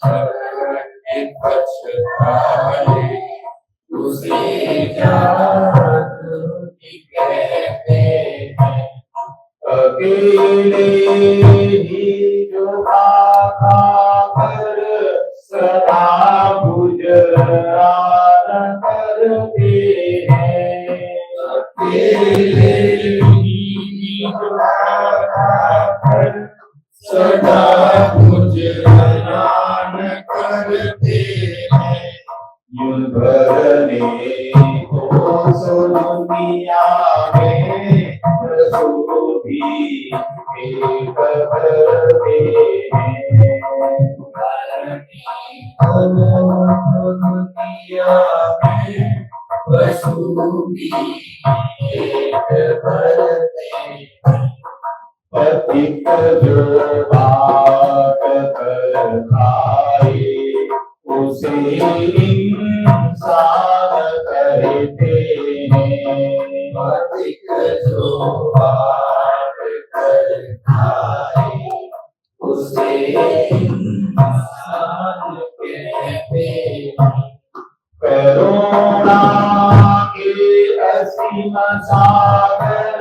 करके पछताए उसे जागृति कहते हैं। अकेले ही जो खाकर सदा गुजरान करते हैं। अकेले ही जो खाकर सदा गुजरान करते हैं। यूं भरने को सो दुनिया में रसूल भी एक भरते हैं। दुनिया में रसूल भी एक भरते हैं। पथिक जो बात कर खाए उसे इंसान कहते हैं। पथिक जो बात कर खाए उसे इंसान कहते हैं। करुणा के असीम सागर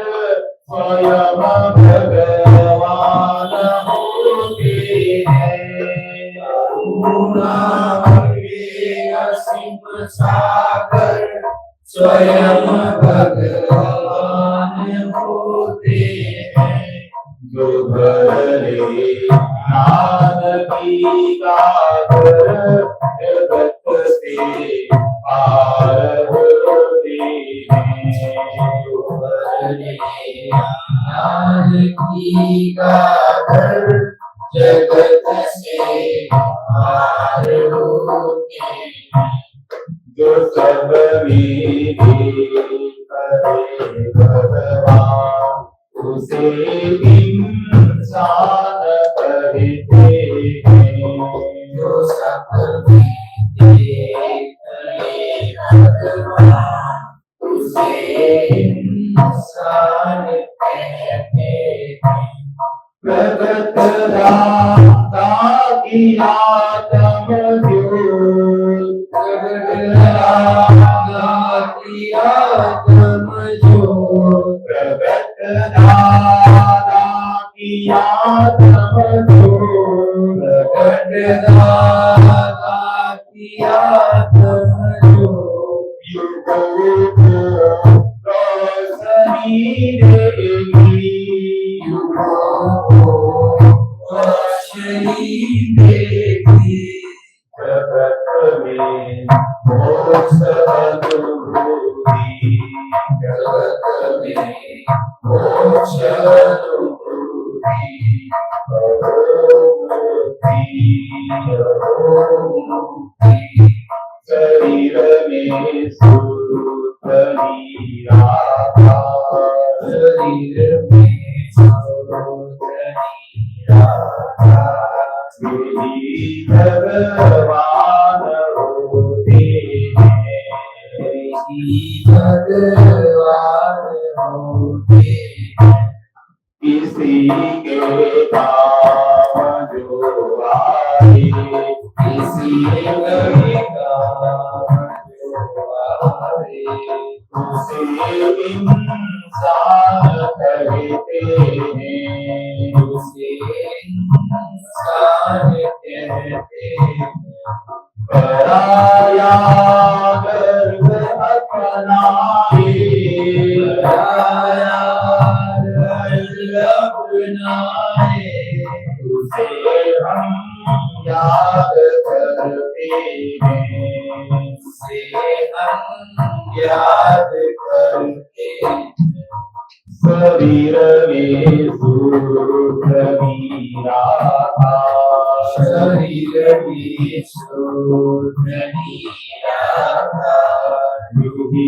स्वयं भगवान होते हैं। करुणा के असीम सागर स्वयं भगवान होते हैं। जो भरे नाद की गागर जगत से पार होते हैं। जो भरे नाद की गागर जगत से पार होते हैं। जो सब में करे भगवान उसे इंसान कहते हैं। जो सब में करे भगवान उसे इंसान कहते हैं। प्रगत राम की आत्म ज्योत प्रगट दादा की आत्म ज्योत प्रगट दादा की आत्म ज्योत युगों को रोशनी देगी जगत में मोक्ष अनुभूति जगत में मोक्ष अनुभूति शरीर में सूत्र शरीर में भगवान होते भगवान होते किसी के काम जो आए किसी के काम जो आए उसे इंसान कहते हैं उसे पराया गर्भ अपनाए पराया गर्भ अपनाए उसे हम याद करते हैं उसे हम याद करते हैं शरीर में सूत्र मीरा शरीर में सूत्र मीरा युही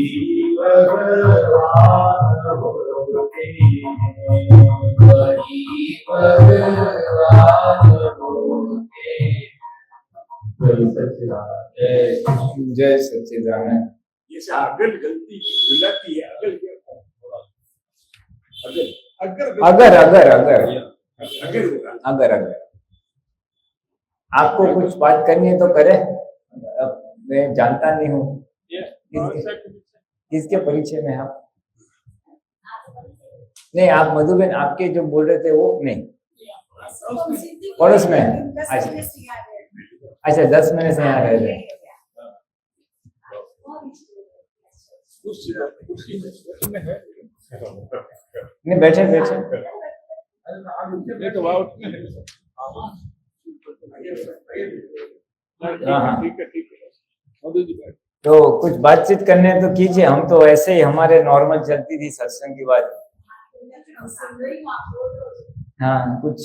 भगवान होते वही भगवान होते जय सच्चिदानंद। ये से अगल गलती गुलाती है अगल क्या अगर अगर अगर अगर अगर होगा अगर अगर आपको कुछ बात करनी है तो करें। मैं जानता नहीं हूँ किसके परिचय में आप नहीं आप मधुबेन आपके जो बोल रहे थे वो नहीं पड़ोस में अच्छा 10 महीने से यहाँ रह रहे नहीं बैठे बैठे हाँ ठीक है मधु जी बैठ। तो कुछ बातचीत करने हैं तो कीजिए। हम तो ऐसे ही हमारे नॉर्मल चलती थी सत्संग की बात। हाँ कुछ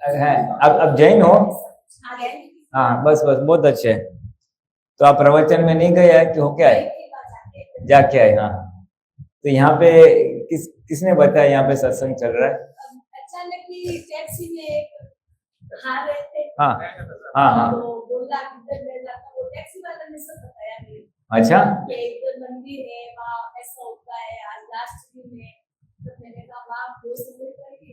है। अब जैन हो? हाँ बस बस बहुत अच्छे। तो आप प्रवचन में नहीं गए हैं कि हो क्या है जाके आए? हाँ तो यहाँ पे किसने बताया यहाँ पे सत्संग चल रहा है? अचानक ही टैक्सी में खा रहे थे। हाँ हाँ हाँ तो बोला किधर ले जाता वो टैक्सी वाला ने सब बताया मुझे। अच्छा कि इधर मंदिर है वहाँ ऐसा होता है आज लास्ट दिन में तो मैंने कहा वहाँ दोस्त मिलकर के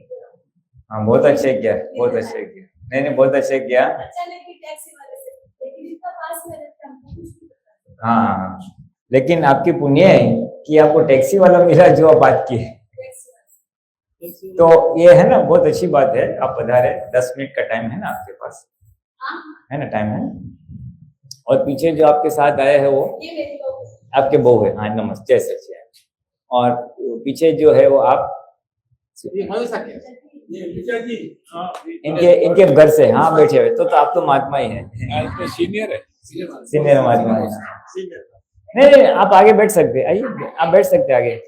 हाँ बहुत अच्छे किया बहुत अच्छे किया। नहीं बहुत अच्छे किया। अचानक ही टैक्सी वाले से लेकिन इतना पास में रहते हमको कुछ नहीं पता। हाँ लेकिन आपकी पुण्य है कि आपको टैक्सी वाला मिला जो आप बात की। तो ये है ना बहुत अच्छी बात है। आप पधारे 10 मिनट का टाइम है ना आपके पास है ना टाइम है। और पीछे जो आपके साथ आए हैं वो ये मेरी बहू आपके बहू है। हाँ नमस्ते सच्चे। और पीछे जो है वो आप इनके घर से हाँ बैठे हुए तो आप तो महात्मा ही है। सीनियर है सीनियर महात्मा है। नहीं आप आगे बैठ सकते आइए आप बैठ सकते आगे।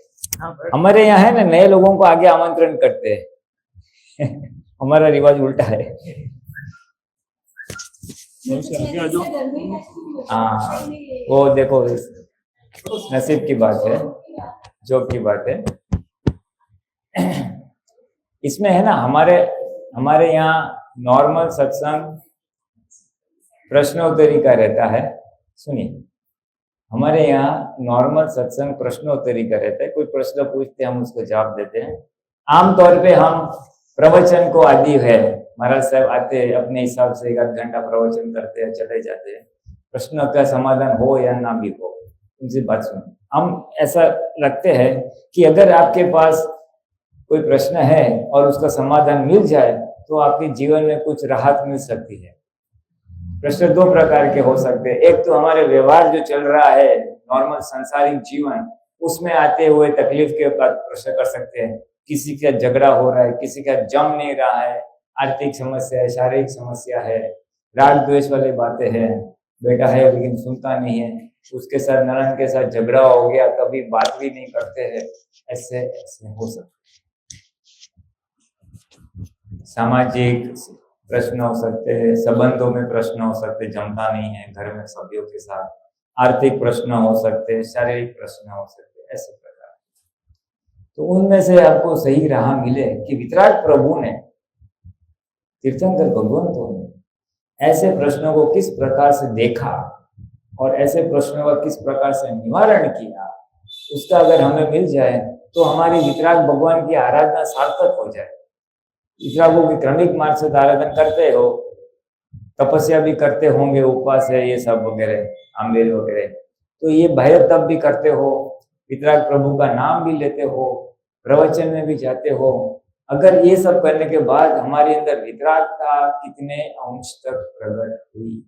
हमारे यहाँ है ना नए लोगों को आगे आमंत्रण करते हैं हमारा रिवाज उल्टा है। हाँ वो देखो नसीब की बात है जॉब की बात है। इसमें है ना हमारे यहाँ नॉर्मल सत्संग प्रश्नोत्तरी का रहता है। सुनिए हमारे यहाँ नॉर्मल सत्संग प्रश्नोत्तरी का रहता है। कोई प्रश्न पूछते हैं हम उसको जवाब देते हैं। आमतौर पे हम प्रवचन को आदि है, महाराज साहब आते हैं अपने हिसाब से 1 घंटा प्रवचन करते हैं, चले जाते हैं, प्रश्न का समाधान हो या ना भी हो, उनसे बात सुनो। हम ऐसा रखते हैं कि अगर आपके पास कोई प्रश्न है और उसका समाधान मिल जाए तो आपके जीवन में कुछ राहत मिल सकती है। प्रश्न 2 प्रकार के हो सकते हैं। एक तो हमारे व्यवहार जो चल रहा है, नॉर्मल सांसारिक जीवन, उसमें आते हुए तकलीफ के बाद प्रश्न कर सकते हैं। किसी का झगड़ा हो रहा है, किसी का जम नहीं रहा है, आर्थिक समस्या है, शारीरिक समस्या है, राग द्वेष वाली बातें हैं, बेटा है लेकिन सुनता नहीं है, उसके साथ ननद के साथ झगड़ा हो गया, कभी बात भी नहीं करते हैं, ऐसे ऐसे हो सकते। सामाजिक प्रश्न हो सकते हैं, संबंधों में प्रश्न हो सकते, जमता नहीं है घर में सभ्यों के साथ, आर्थिक प्रश्न हो सकते हैं, शारीरिक प्रश्न हो सकते, ऐसे प्रकार। तो उनमें से आपको सही राह मिले कि वितराग प्रभु ने, तीर्थंकर भगवंतों ने ऐसे प्रश्नों को किस प्रकार से देखा और ऐसे प्रश्नों का किस प्रकार से निवारण किया, उसका अगर हमें मिल जाए तो हमारी वितराग भगवान की आराधना सार्थक हो जाए। वितरागों की क्रमिक मार्ग से आराधन करते हो, तपस्या भी करते होंगे, उपवास है ये सब वगैरह, आम्बेल वगैरह, तो ये भैरव तप भी करते हो, वितराग प्रभु का नाम भी लेते हो, प्रवचन में भी जाते हो। अगर ये सब करने के बाद हमारे अंदर वितरागता कितने अंश तक प्रकट हुई,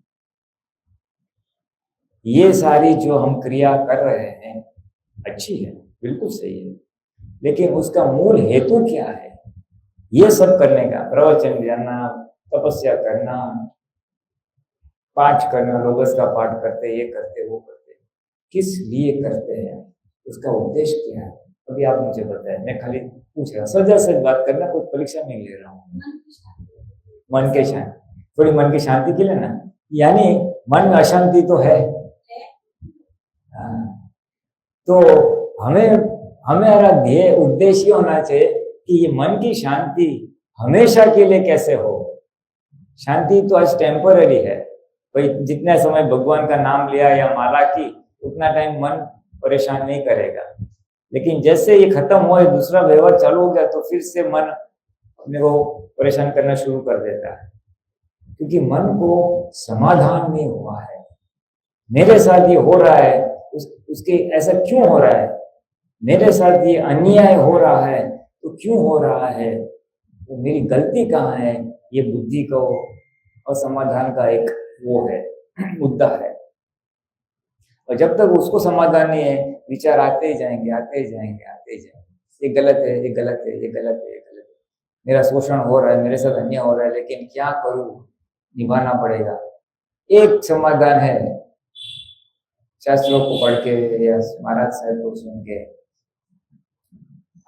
ये सारी जो हम क्रिया कर रहे हैं अच्छी है, बिल्कुल सही है, लेकिन उसका मूल हेतु क्या है? ये सब करने का, प्रवचन देना, तपस्या करना, पाठ करना, लोगस का पाठ करते, ये करते वो करते, किस लिए करते हैं, उसका उद्देश्य क्या है? अभी आप मुझे बताएं, मैं खाली पूछ रहा, सजा से बात करना, कोई परीक्षा नहीं ले रहा हूँ। मन के शांति, थोड़ी मन की शांति के लिए ना, यानी मन में अशांति तो है। तो हमारा ध्येय उद्देश्य होना चाहिए कि ये मन की शांति हमेशा के लिए कैसे हो। शांति तो आज टेम्पररी है, भाई जितना समय भगवान का नाम लिया या माला की, उतना टाइम मन परेशान नहीं करेगा, लेकिन जैसे ये खत्म हो, दूसरा व्यवहार चालू हो गया, तो फिर से मन अपने को परेशान करना शुरू कर देता है, क्योंकि मन को समाधान नहीं हुआ है। मेरे साथ ये हो रहा है, उसके ऐसा क्यों हो रहा है, मेरे साथ ये अन्याय हो रहा है तो क्यों हो रहा है, तो मेरी गलती कहाँ है, ये बुद्धि को असमाधान का एक वो है, मुद्दा है। और जब तक उसको समाधान नहीं है, विचार आते ही जाएंगे, आते ही जाएंगे, आते ही जाएंगे, ये गलत है, ये गलत है, ये गलत है, ये गलत है, मेरा शोषण हो रहा है, मेरे साथ अन्याय हो रहा है, लेकिन क्या करूं, निभाना पड़ेगा। एक समाधान है, शास्त्रों को पढ़ के या महाराज साहब को सुन के,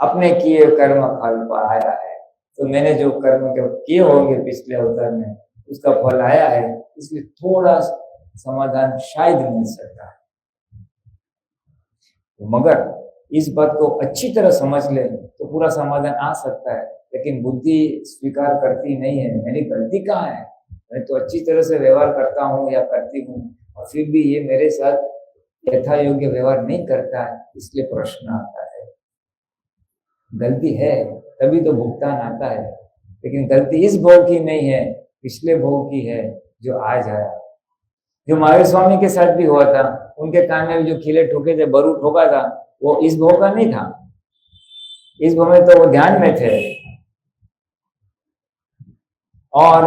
अपने किए कर्म फल पाया है, तो मैंने जो कर्म किए होंगे पिछले अवतार में, उसका फल आया है, इसलिए थोड़ा समाधान शायद मिल सकता है। मगर इस बात को अच्छी तरह समझ ले तो पूरा समाधान आ सकता है, लेकिन बुद्धि स्वीकार करती नहीं है, मेरी गलती कहाँ है, मैं तो अच्छी तरह से व्यवहार करता हूँ या करती हूँ, और फिर भी ये मेरे साथ यथा योग्य व्यवहार नहीं करता है, इसलिए प्रश्न आता है। गलती है तभी तो भुगतान आता है, लेकिन गलती इस भोग की नहीं है, पिछले भोग की है जो आज आया। जो महावीर स्वामी के साथ भी हुआ था, उनके कान में जो खिले ठोके थे, बरू ठोका था, वो इस भोग का नहीं था, इस भोग में तो वो ध्यान में थे, और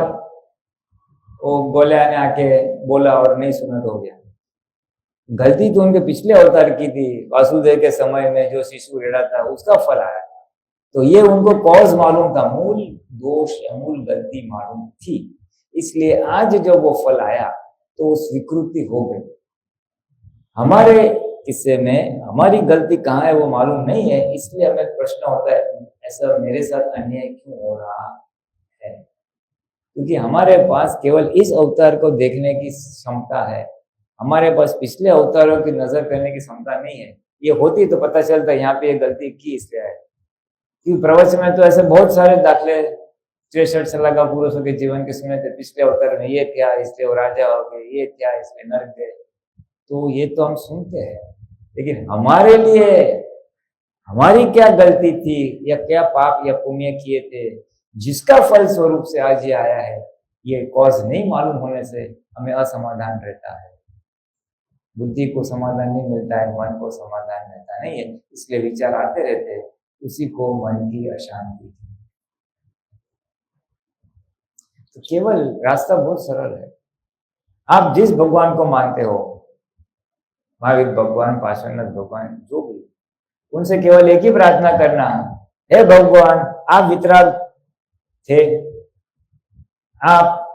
वो गोल्या ने आके बोला और नहीं सुना तो हो गया। गलती तो उनके पिछले अवतार की थी, वासुदेव के समय में जो शिशु रेड़ा था उसका फल आया, तो ये उनको कॉज मालूम था, मूल दोष या मूल गलती मालूम थी, इसलिए आज जब वो फल आया तो स्वीकृति हो गई। हमारे किस्से में हमारी गलती कहाँ है वो मालूम नहीं है, इसलिए हमें प्रश्न होता है ऐसा मेरे साथ अन्याय क्यों हो रहा है, क्योंकि हमारे पास केवल इस अवतार को देखने की क्षमता है, हमारे पास पिछले अवतारों की नजर करने की क्षमता नहीं है। ये होती तो पता चलता यहाँ पे ये गलती की इसलिए है, क्योंकि प्रवचन में तो ऐसे बहुत सारे दाखले 63 साल का पुरुषों के जीवन के सुने थे, पिछले अवतार में ये क्या इसलिए वो राजा हो गए, ये क्या इसलिए नरक गए, तो ये तो हम सुनते हैं, लेकिन हमारे लिए हमारी क्या गलती थी या क्या पाप या पुण्य किए थे जिसका फल स्वरूप से आज ये आया है, ये कॉज नहीं मालूम होने से हमें असमाधान रहता है। बुद्धि को समाधान नहीं मिलता है, मन को समाधान मिलता नहीं है, इसलिए विचार आते रहते हैं, उसी को मन की अशांति। तो केवल रास्ता बहुत सरल है। आप जिस भगवान को मानते हो, महावीर भगवान, पार्श्वनाथ भगवान, जो भी, उनसे केवल एक ही प्रार्थना करना, हे भगवान, आप वितराग थे, आप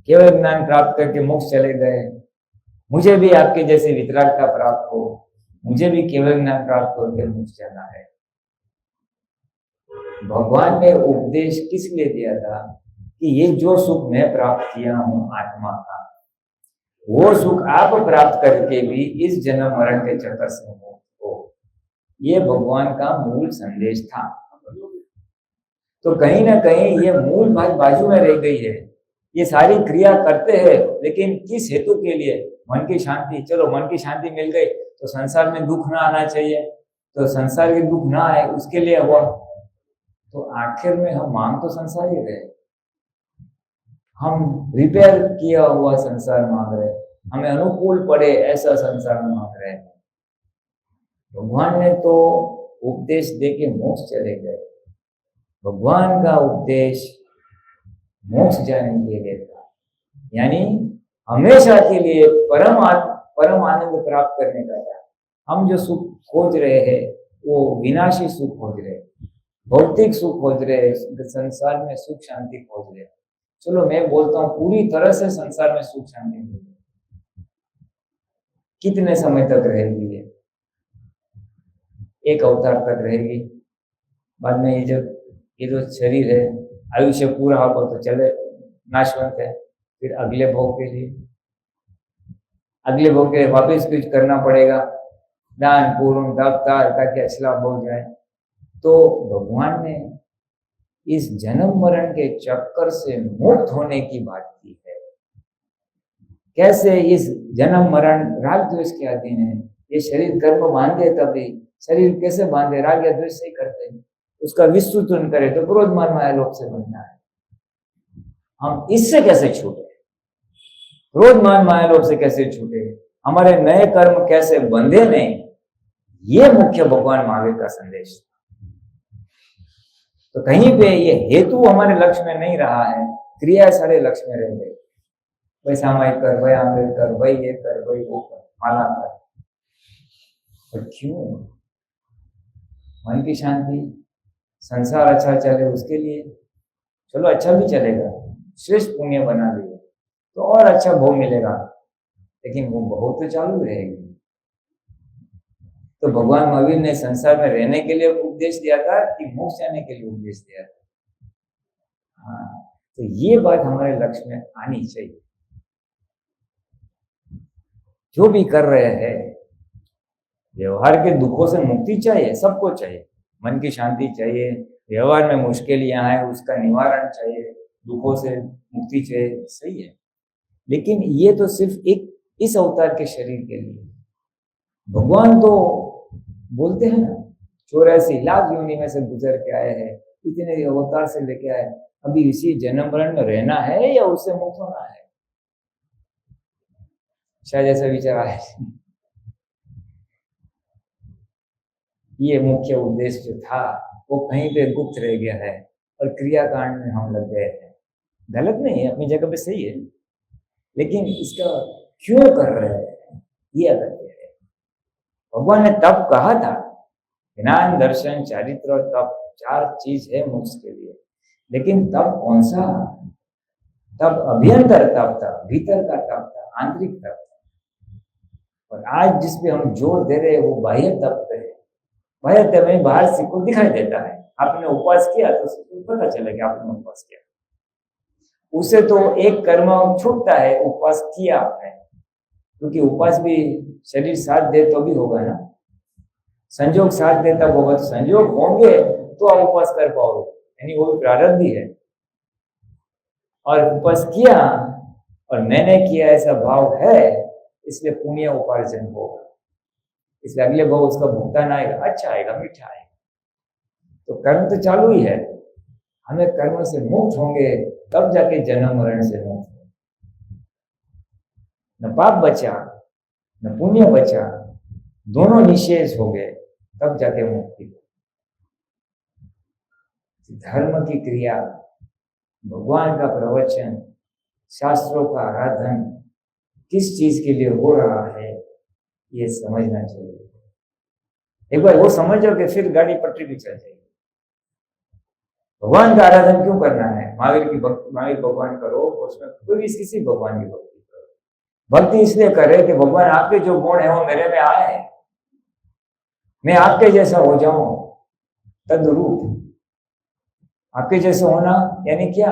केवल ज्ञान प्राप्त करके मोक्ष चले गए, मुझे भी आपके जैसे वितरागता प्राप्त हो, मुझे भी केवल ज्ञान प्राप्त करके मोक्ष जाना है। भगवान ने उपदेश किस लिए दिया था कि ये जो सुख मैं प्राप्त किया हूं आत्मा का, वो सुख आप प्राप्त करके भी इस जन्म मरण के चक्कर से मुक्त हो। ये भगवान का मूल संदेश था। तो कहीं ना कहीं ये मूल बात बाजू में रह गई है। ये सारी क्रिया करते हैं, लेकिन किस हेतु के लिए? मन की शांति। चलो मन की शांति मिल गई तो संसार में दुख ना आना चाहिए, तो संसार के दुख ना आए उसके लिए हुआ। तो आखिर में हम मांग तो संसार ही रहे, हम रिपेयर किया हुआ संसार मांग रहे, हमें अनुकूल पड़े ऐसा संसार मांग रहे हैं। भगवान ने तो उपदेश देके मोक्ष चले गए। भगवान का उपदेश मोक्ष जाने के लिए था, यानी हमेशा के लिए परम आनंद प्राप्त करने का था। हम जो सुख खोज रहे हैं वो विनाशी सुख खोज रहे हैं, भौतिक सुख खोज रहे हैं, संसार में सुख शांति खोज रहे हैं। चलो मैं बोलता हूँ पूरी तरह से संसार में सुख शांति मिल रही, कितने समय तक रहेगी? ये एक अवतार तक रहेगी, बाद में ये जो शरीर है आयुष्य पूरा होगा तो चले नाशवंत है, फिर अगले भोग के लिए वापस कुछ करना पड़ेगा, दान पूर्ण दफ्तार, ताकि अच्छा हो जाए। तो भगवान ने इस जन्म मरण के चक्कर से मुक्त होने की बात की है। कैसे इस जन्म मरण राग द्वेष के अधीन है। ये शरीर कर्म बांधे, तभी शरीर कैसे बांधे? राग या द्वेष से ही करते हैं। उसका विस्तृतन करे तो क्रोध मान माया लोभ से बनना है। हम इससे कैसे छूटे? क्रोध मान माया लोभ से कैसे छूटे? हमारे नए कर्म कैसे बंधे नहीं? ये मुख्य भगवान महावीर का संदेश। तो कहीं पे ये हेतु हमारे लक्ष्य में नहीं रहा है, क्रिया सारे लक्ष्य में रह गई। भाई सामायिक कर, भाई आंबेड कर, भाई ये कर, भाई वो कर, माला कर। पर क्यों? मन की शांति, संसार अच्छा चले उसके लिए। चलो अच्छा भी चलेगा, श्रेष्ठ पुण्य बना लिया तो और अच्छा भोग मिलेगा, लेकिन वो भोग तो चालू रहेगी। तो भगवान महावीर ने संसार में रहने के लिए उपदेश दिया था कि मोक्ष जाने के लिए उपदेश दिया था। हाँ, तो ये बात हमारे लक्ष्य में आनी चाहिए। जो भी कर रहे हैं, व्यवहार के दुखों से मुक्ति चाहिए, सबको चाहिए। मन की शांति चाहिए, व्यवहार में मुश्किलें आए उसका निवारण चाहिए, दुखों से मुक्ति चाहिए, सही है। लेकिन ये तो सिर्फ एक इस अवतार के शरीर के लिए। भगवान तो बोलते हैं ना, 84 लाख योनि में से गुजर के आए हैं, इतने अवतार से लेके आए, अभी इसी जन्म मरण में रहना है या उससे मुक्त होना है? शायद ऐसा विचार आए। ये मुख्य उद्देश्य जो था वो कहीं पे गुप्त रह गया है और क्रियाकांड में हम लग गए हैं। गलत नहीं है, अपनी जगह पे सही है, लेकिन इसका क्यों कर रहे हैं ये अगत्य है। भगवान ने तप कहा था, ज्ञान दर्शन चारित्र और तप, 4 चीज है मोक्ष के लिए। लेकिन तप कौन सा? तप अभ्यंतर तप था, भीतर का तप था, आंतरिक तप था। और आज जिसपे हम जोर दे रहे हैं वो बाह्य तप है। बाह्य तप में बाहर से को दिखाई देता है। आपने उपवास किया तो उसको पता चलेगा आपने उपवास किया, उससे तो एक कर्म छूटता है। उपवास किया आपने, क्योंकि उपवास भी शरीर साथ दे तो भी होगा ना, संजोग साथ दे तब होगा। तो संजोग होंगे तो आप उपवास कर पाओगे, यानी वो भी प्रारब्ध ही है। और उपवास किया और मैंने किया ऐसा भाव है, इसलिए पुण्य उपार्जन होगा, इसलिए अगले भाव उसका भुगतान आएगा, अच्छा आएगा, मीठा आएगा। तो कर्म तो चालू ही है। हमें कर्म से मुक्त होंगे तब जाके जन्म मरण से मुक्त होंगे। न पाप बचा न पुण्य बचा, दोनों निशेष हो गए तब जाके मुक्ति। धर्म की क्रिया, भगवान का प्रवचन, शास्त्रों का आराधन किस चीज के लिए हो रहा है ये समझना चाहिए। एक बार वो समझोगे फिर गाड़ी पटरी भी चल जाएगी। भगवान का आराधन क्यों करना है? महावीर भगवान करो, उसमें कोई किसी भगवान की भक्ति करो। भक्ति इसलिए करे कि भगवान आपके जो गुण है वो मेरे में आए, मैं आपके जैसा हो जाऊं, तद्रूप। आपके जैसे होना यानी क्या?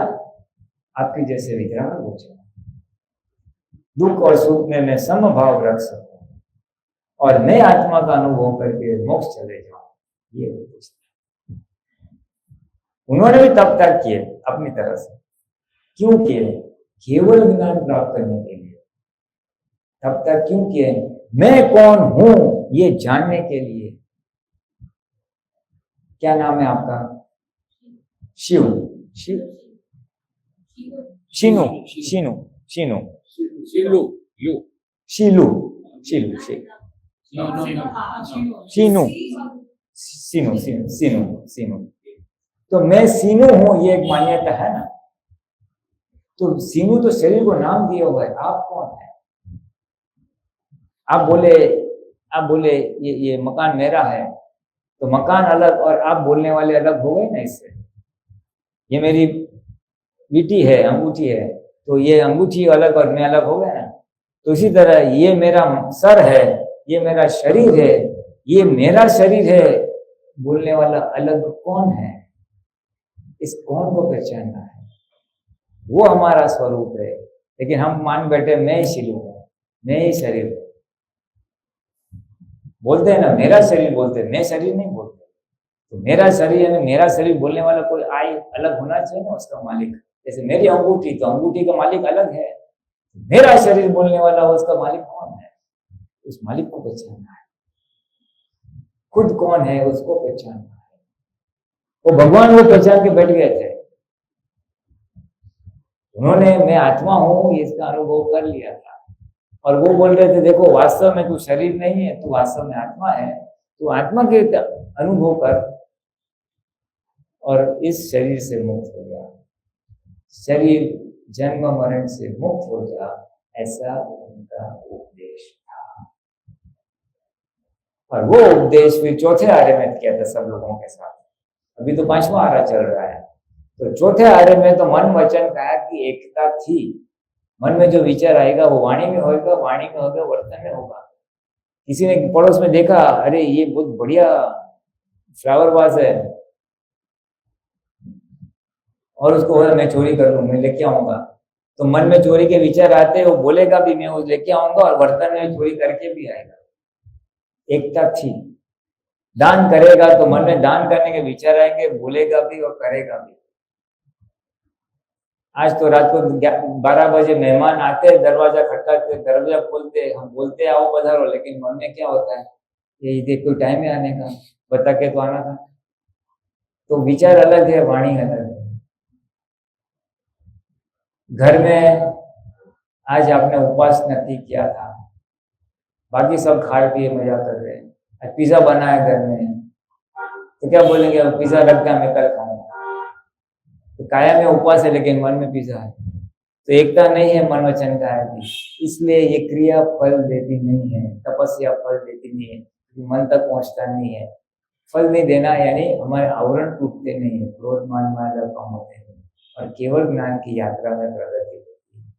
आपके जैसे विग्रह हो जाए, दुख और सुख में मैं समभाव रख सकूं और मैं आत्मा का अनुभव करके मोक्ष चले जाऊं। ये उन्होंने भी तब तक किए अपनी तरह से। क्यों किए? केवल ज्ञान प्राप्त करने के लिए। तब तक क्यों किए? मैं कौन हूं ये जानने के लिए। क्या नाम है आपका? शिव। शिव शीनू शीनू शीनू शीलू यू शीलू शीलू शीनू सीनू सीनू सीनू सीनू। तो मैं सीनू हूं ये एक मान्यता है ना। तो सीनू तो शरीर को नाम दिया हुआ है। आप कौन है? आप बोले ये मकान मेरा है, तो मकान अलग और आप बोलने वाले अलग हो गए ना। इससे ये मेरी बीटी है, अंगूठी है, तो ये अंगूठी अलग और मैं अलग हो गया ना। तो इसी तरह ये मेरा सर है, ये मेरा शरीर है, ये मेरा शरीर है, बोलने वाला अलग कौन है? इस कौन को पहचानना है, वो हमारा स्वरूप है। लेकिन हम मान बैठे मैं ही शिलू हूं, मैं ही शरीर हूं। बोलते हैं ना मेरा शरीर, बोलते मैं शरीर नहीं बोलते। तो मेरा शरीर यानी मेरा शरीर बोलने वाला कोई अलग होना चाहिए ना, उसका मालिक। जैसे मेरी अंगूठी, तो अंगूठी का मालिक अलग है। मेरा शरीर बोलने वाला उसका मालिक कौन है? उस मालिक को पहचानना है। खुद कौन है उसको पहचानना है। वो भगवान वो पहचान के बैठ गए थे। उन्होंने मैं आत्मा हूं इसका अनुभव कर लिया था। और वो बोल रहे थे देखो वास्तव में तू शरीर नहीं है, तू वास्तव में आत्मा है। तू आत्मा के अनुभव कर और इस शरीर से मुक्त हो जा, शरीर जन्म मरण से मुक्त हो जा, ऐसा उनका उपदेश था। और वो उपदेश फिर चौथे आर्य में किया था सब लोगों के साथ। अभी तो 5वां आर्य चल रहा है। तो चौथे आर्य में तो मन वचन काया की एकता थी। मन में जो विचार आएगा वो वाणी में होगा, वाणी में होगा, वर्तन में होगा। किसी ने पड़ोस में देखा, अरे ये बहुत बढ़िया फ्लावर वास है, और उसको बोला मैं चोरी कर लूं, मैं लेके आऊंगा। तो मन में चोरी के विचार आते, वो बोलेगा भी मैं वो लेके आऊंगा और वर्तन में चोरी करके भी आएगा। एकता थी। दान करेगा तो मन में दान करने के विचार आएंगे, बोलेगा भी और करेगा भी। आज तो रात को 12 बजे मेहमान आते, दरवाजा खटखटाते, दरवाजा खोलते, हम बोलते आओ पधारो, लेकिन मन में क्या होता है, ये देखो टाइम है आने का, बता के तो आना था। तो विचार अलग है, वाणी अलग है। घर में आज आपने उपवास नहीं किया था, बाकी सब खा पिए मजा कर रहे हैं। आज पिज्जा बनाया घर में, तो क्या बोलेंगे पिज्जा रख गया मैं कल खाऊंगा। तो काया में उपवास है लेकिन मन में पिज्जा है। तो एकता नहीं है मन वचन काया की। इसलिए ये क्रिया फल देती नहीं है, तपस्या फल देती नहीं है, मन तक पहुंचता नहीं है। फल नहीं देना यानी हमारे आवरण टूटते नहीं है, क्रोध मान माया कम होते हैं और केवल ज्ञान की यात्रा में प्रगति होती है।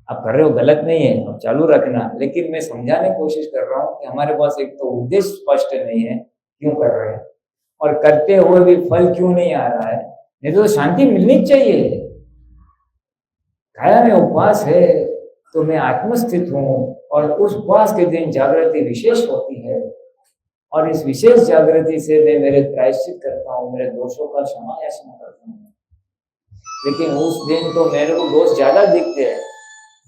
आप कर रहे हो गलत नहीं है, अब चालू रखना। लेकिन मैं समझाने की कोशिश कर रहा हूँ कि हमारे पास एक तो उद्देश्य स्पष्ट नहीं है क्यों कर रहे हैं, और करते हुए भी फल क्यों नहीं आ रहा है। नहीं तो शांति मिलनी चाहिए। काया में उपवास है तो मैं आत्मस्थित हूँ, और उस उपवास के दिन जागृति विशेष होती है, और इस विशेष जागृति से मैं मेरे प्रायश्चित करता हूँ, मेरे दोषों का क्षमा याचना करता हूँ। लेकिन उस दिन तो मेरे को दोष ज्यादा दिखते हैं,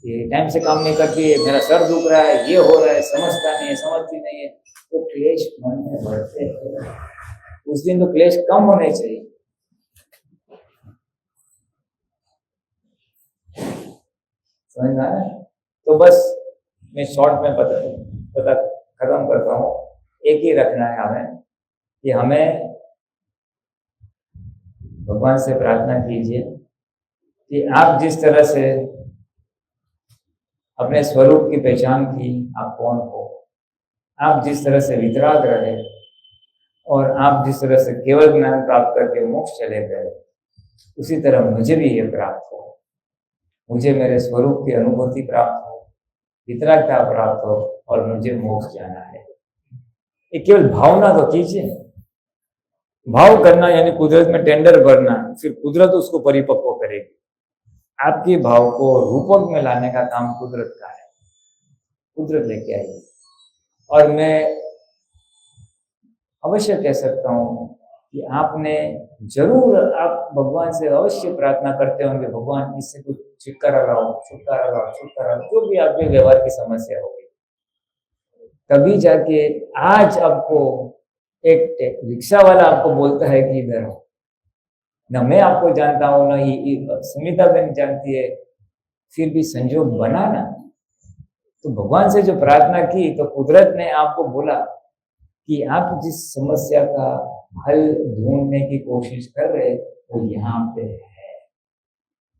ये टाइम से काम नहीं करती है, मेरा सर दुख रहा है, ये हो रहा है, समझता नहीं है, समझती नहीं है, तो क्लेश मन में बढ़ते हैं। उस दिन तो क्लेश कम होने चाहिए। समझ में आया? तो बस मैं शॉर्ट में पता खत्म करता हूँ। एक ही रखना है हमें कि हमें भगवान से प्रार्थना कीजिए कि आप जिस तरह से अपने स्वरूप की पहचान की, आप कौन हो, आप जिस तरह से वितराग रहे और आप जिस तरह से केवल ज्ञान प्राप्त करके मोक्ष चले गए, उसी तरह मुझे भी ये प्राप्त हो, मुझे मेरे स्वरूप की अनुभूति प्राप्त हो, वितरागता प्राप्त हो और मुझे मोक्ष जाना है। ये केवल भावना तो कीजिए। भाव करना यानी कुदरत में टेंडर भरना, फिर कुदरत उसको परिपक्व करेगी। आपके भाव को रूपक में लाने का काम कुदरत का है, कुदरत लेके आएगी। और मैं अवश्य कह सकता हूँ कि आपने जरूर, आप भगवान से अवश्य प्रार्थना करते होंगे, भगवान इससे कुछ छुटकारा लाओ, छुटकारा लाओ, छुटकारा लाओ, जो भी आपके व्यवहार की समस्या होगी। तभी जाके आज आपको एक रिक्शा वाला आपको बोलता है कि इधर हो। न मैं आपको जानता हूँ, न ये सुमिता बहन जानती है, फिर भी संजोग बना ना। तो भगवान से जो प्रार्थना की तो कुदरत ने आपको बोला कि आप जिस समस्या का हल ढूंढने की कोशिश कर रहे वो यहाँ पे है।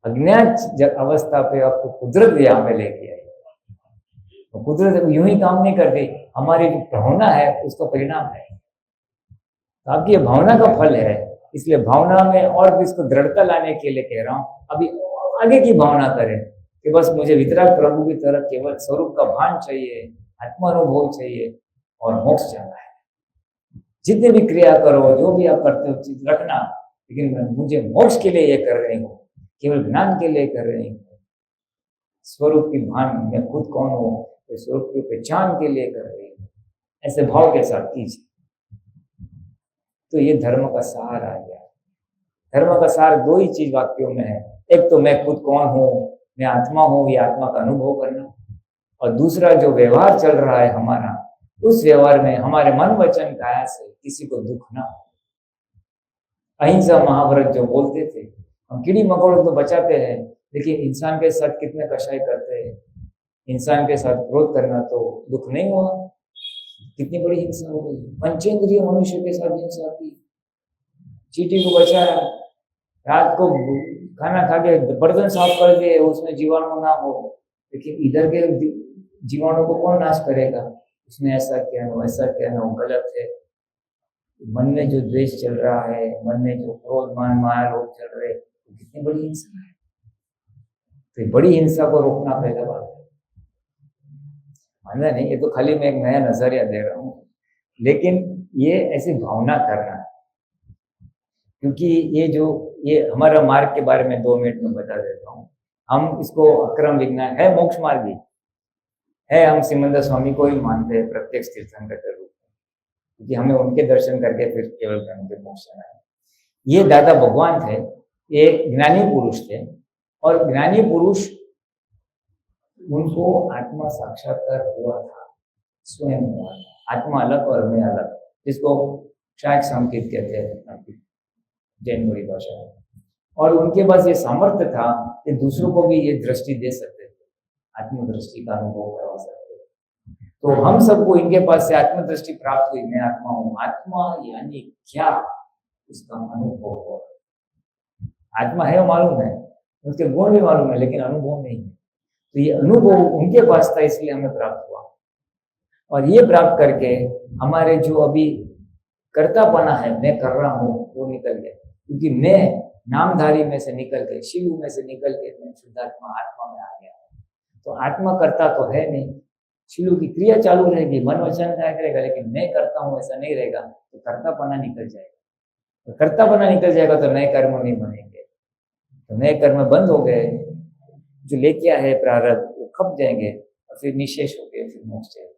अज्ञात अवस्था पे आपको कुदरत यहाँ पे लेके आई। तो कुदरत यूं ही काम नहीं करती, हमारी जो भावना है उसका परिणाम है। तो आपकी ये भावना का फल है, इसलिए भावना में और भी इसको दृढ़ता लाने के लिए कह रहा हूँ, अभी आगे की भावना करें कि बस मुझे वितराग प्रभु की तरह केवल स्वरूप का भान चाहिए, आत्मानुभव चाहिए और मोक्ष जाना है। जितने भी क्रिया करो, जो भी आप करते हो चीज रखना, लेकिन मुझे मोक्ष के लिए ये कर रही हूँ, केवल ज्ञान के लिए कर रही हूँ। स्वरूप की भान, मैं खुद कौन हूँ, स्वरूप की पहचान के लिए कर रही हूँ, ऐसे भाव के साथ कीजिए। तो ये धर्म का सार आ गया। धर्म का सार दो ही चीज वाक्यों में है, एक तो मैं खुद कौन हूँ, मैं आत्मा हूँ, ये आत्मा का अनुभव करना, और दूसरा जो व्यवहार चल रहा है हमारा, उस व्यवहार में हमारे मन वचन काया से किसी को दुख ना हो। अहिंसा महाभारत जो बोलते थे, हम कीड़ी मकोड़ों को बचाते हैं, लेकिन इंसान के साथ कितने कषाय करते हैं। इंसान के साथ क्रोध करना तो दुख नहीं हुआ, कितनी बड़ी हिंसा हो गई। पंचेंद्रिय मनुष्य के साथ हिंसा की, चींटी को बचाया, रात को खाना खा के बर्तन साफ कर दिए, उसमें जीवाणु ना हो, लेकिन इधर के जीवाणु को कौन नाश करेगा। उसने ऐसा किया ना, वैसा किया ना, वो गलत है। मन में जो द्वेष चल रहा है, मन में जो क्रोध मान माया लोग चल रहे, तो कितनी बड़ी हिंसा है। तो बड़ी हिंसा को रोकना पहला बात है। मानना नहीं, ये तो खाली मैं एक नया नजरिया दे रहा हूँ, लेकिन ये ऐसी भावना करना है। क्योंकि ये हमारा मार्ग के बारे में 2 मिनट में बता देता हूँ। हम इसको अक्रम विज्ञान है, मोक्ष मार्गी है। हम सिमंदर स्वामी को ही मानते हैं प्रत्यक्ष तीर्थंकर के रूप में, क्योंकि हमें उनके दर्शन करके फिर केवल के मोक्ष जाना है। ये दादा भगवान थे, ये ज्ञानी पुरुष थे, और ज्ञानी पुरुष उनको आत्मा साक्षात्कार हुआ था, स्वयं हुआ था। आत्मा अलग और मैं अलग, जिसको शायद संकेत कहते हैं जैन भाषा में। और उनके पास ये सामर्थ्य था कि दूसरों को भी ये दृष्टि दे सकते थे, आत्मदृष्टि का अनुभव करवा सकते थे। तो हम सबको इनके पास से आत्मदृष्टि प्राप्त हुई। मैं आत्मा हूँ, आत्मा यानी क्या, उसका अनुभव हो। आत्मा है वो मालूम है, उसके गुण भी मालूम है, लेकिन अनुभव नहीं है। तो ये अनुभव उनके पास था, इसलिए हमें प्राप्त हुआ। और ये प्राप्त करके हमारे जो अभी कर्तापना है, मैं कर रहा हूँ, वो निकल गया। क्योंकि मैं नामधारी में से निकल के, शिव में से निकल के मैं शुद्धात्मा आत्मा में आ गया। तो आत्मा करता तो है नहीं, शिव की क्रिया चालू रहेगी, मन वचन क्या करेगा, लेकिन मैं करता हूँ ऐसा नहीं रहेगा। तो कर्तापना निकल जाएगा। तो कर्तापना निकल जाएगा तो नए कर्म नहीं बनेंगे। तो नए कर्म बंद हो गए, जो लेके आए प्रारब्ध वो खप जाएंगे और फिर निशेष हो गए, फिर मोक्ष जाएंगे।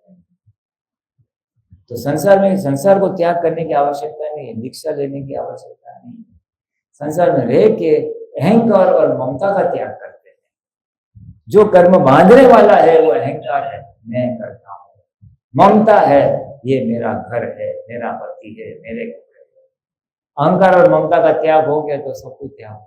तो संसार को त्याग करने की आवश्यकता नहीं है, दीक्षा लेने की आवश्यकता नहीं है। संसार में रह के अहंकार और ममता का त्याग करते हैं। जो कर्म बांधने वाला है वो अहंकार है, मैं करता हूँ। ममता है, ये मेरा घर है, मेरा पति है, मेरे कपड़े है। अहंकार और ममता का त्याग हो गया तो सब कुछ त्याग हो।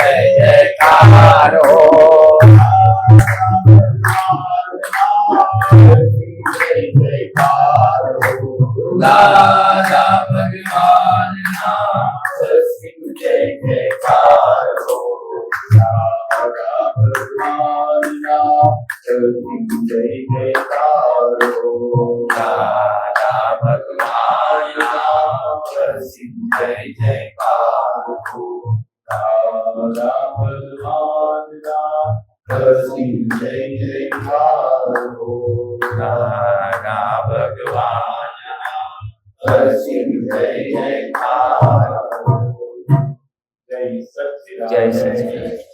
जय जयकार हो जय जयकार हो दादा भगवान नाम सिंह जय जयकार हो दादा भगवान नाम सिंह जय जयकार हो दादा भगवान नाम सिंह जय जयकार हो दादा भगवान नाम सिंह जय जयकार हो दादा भगवान सिंह जय जयकार हो जय सच्चिदानंद। जय सच्चिदानंद।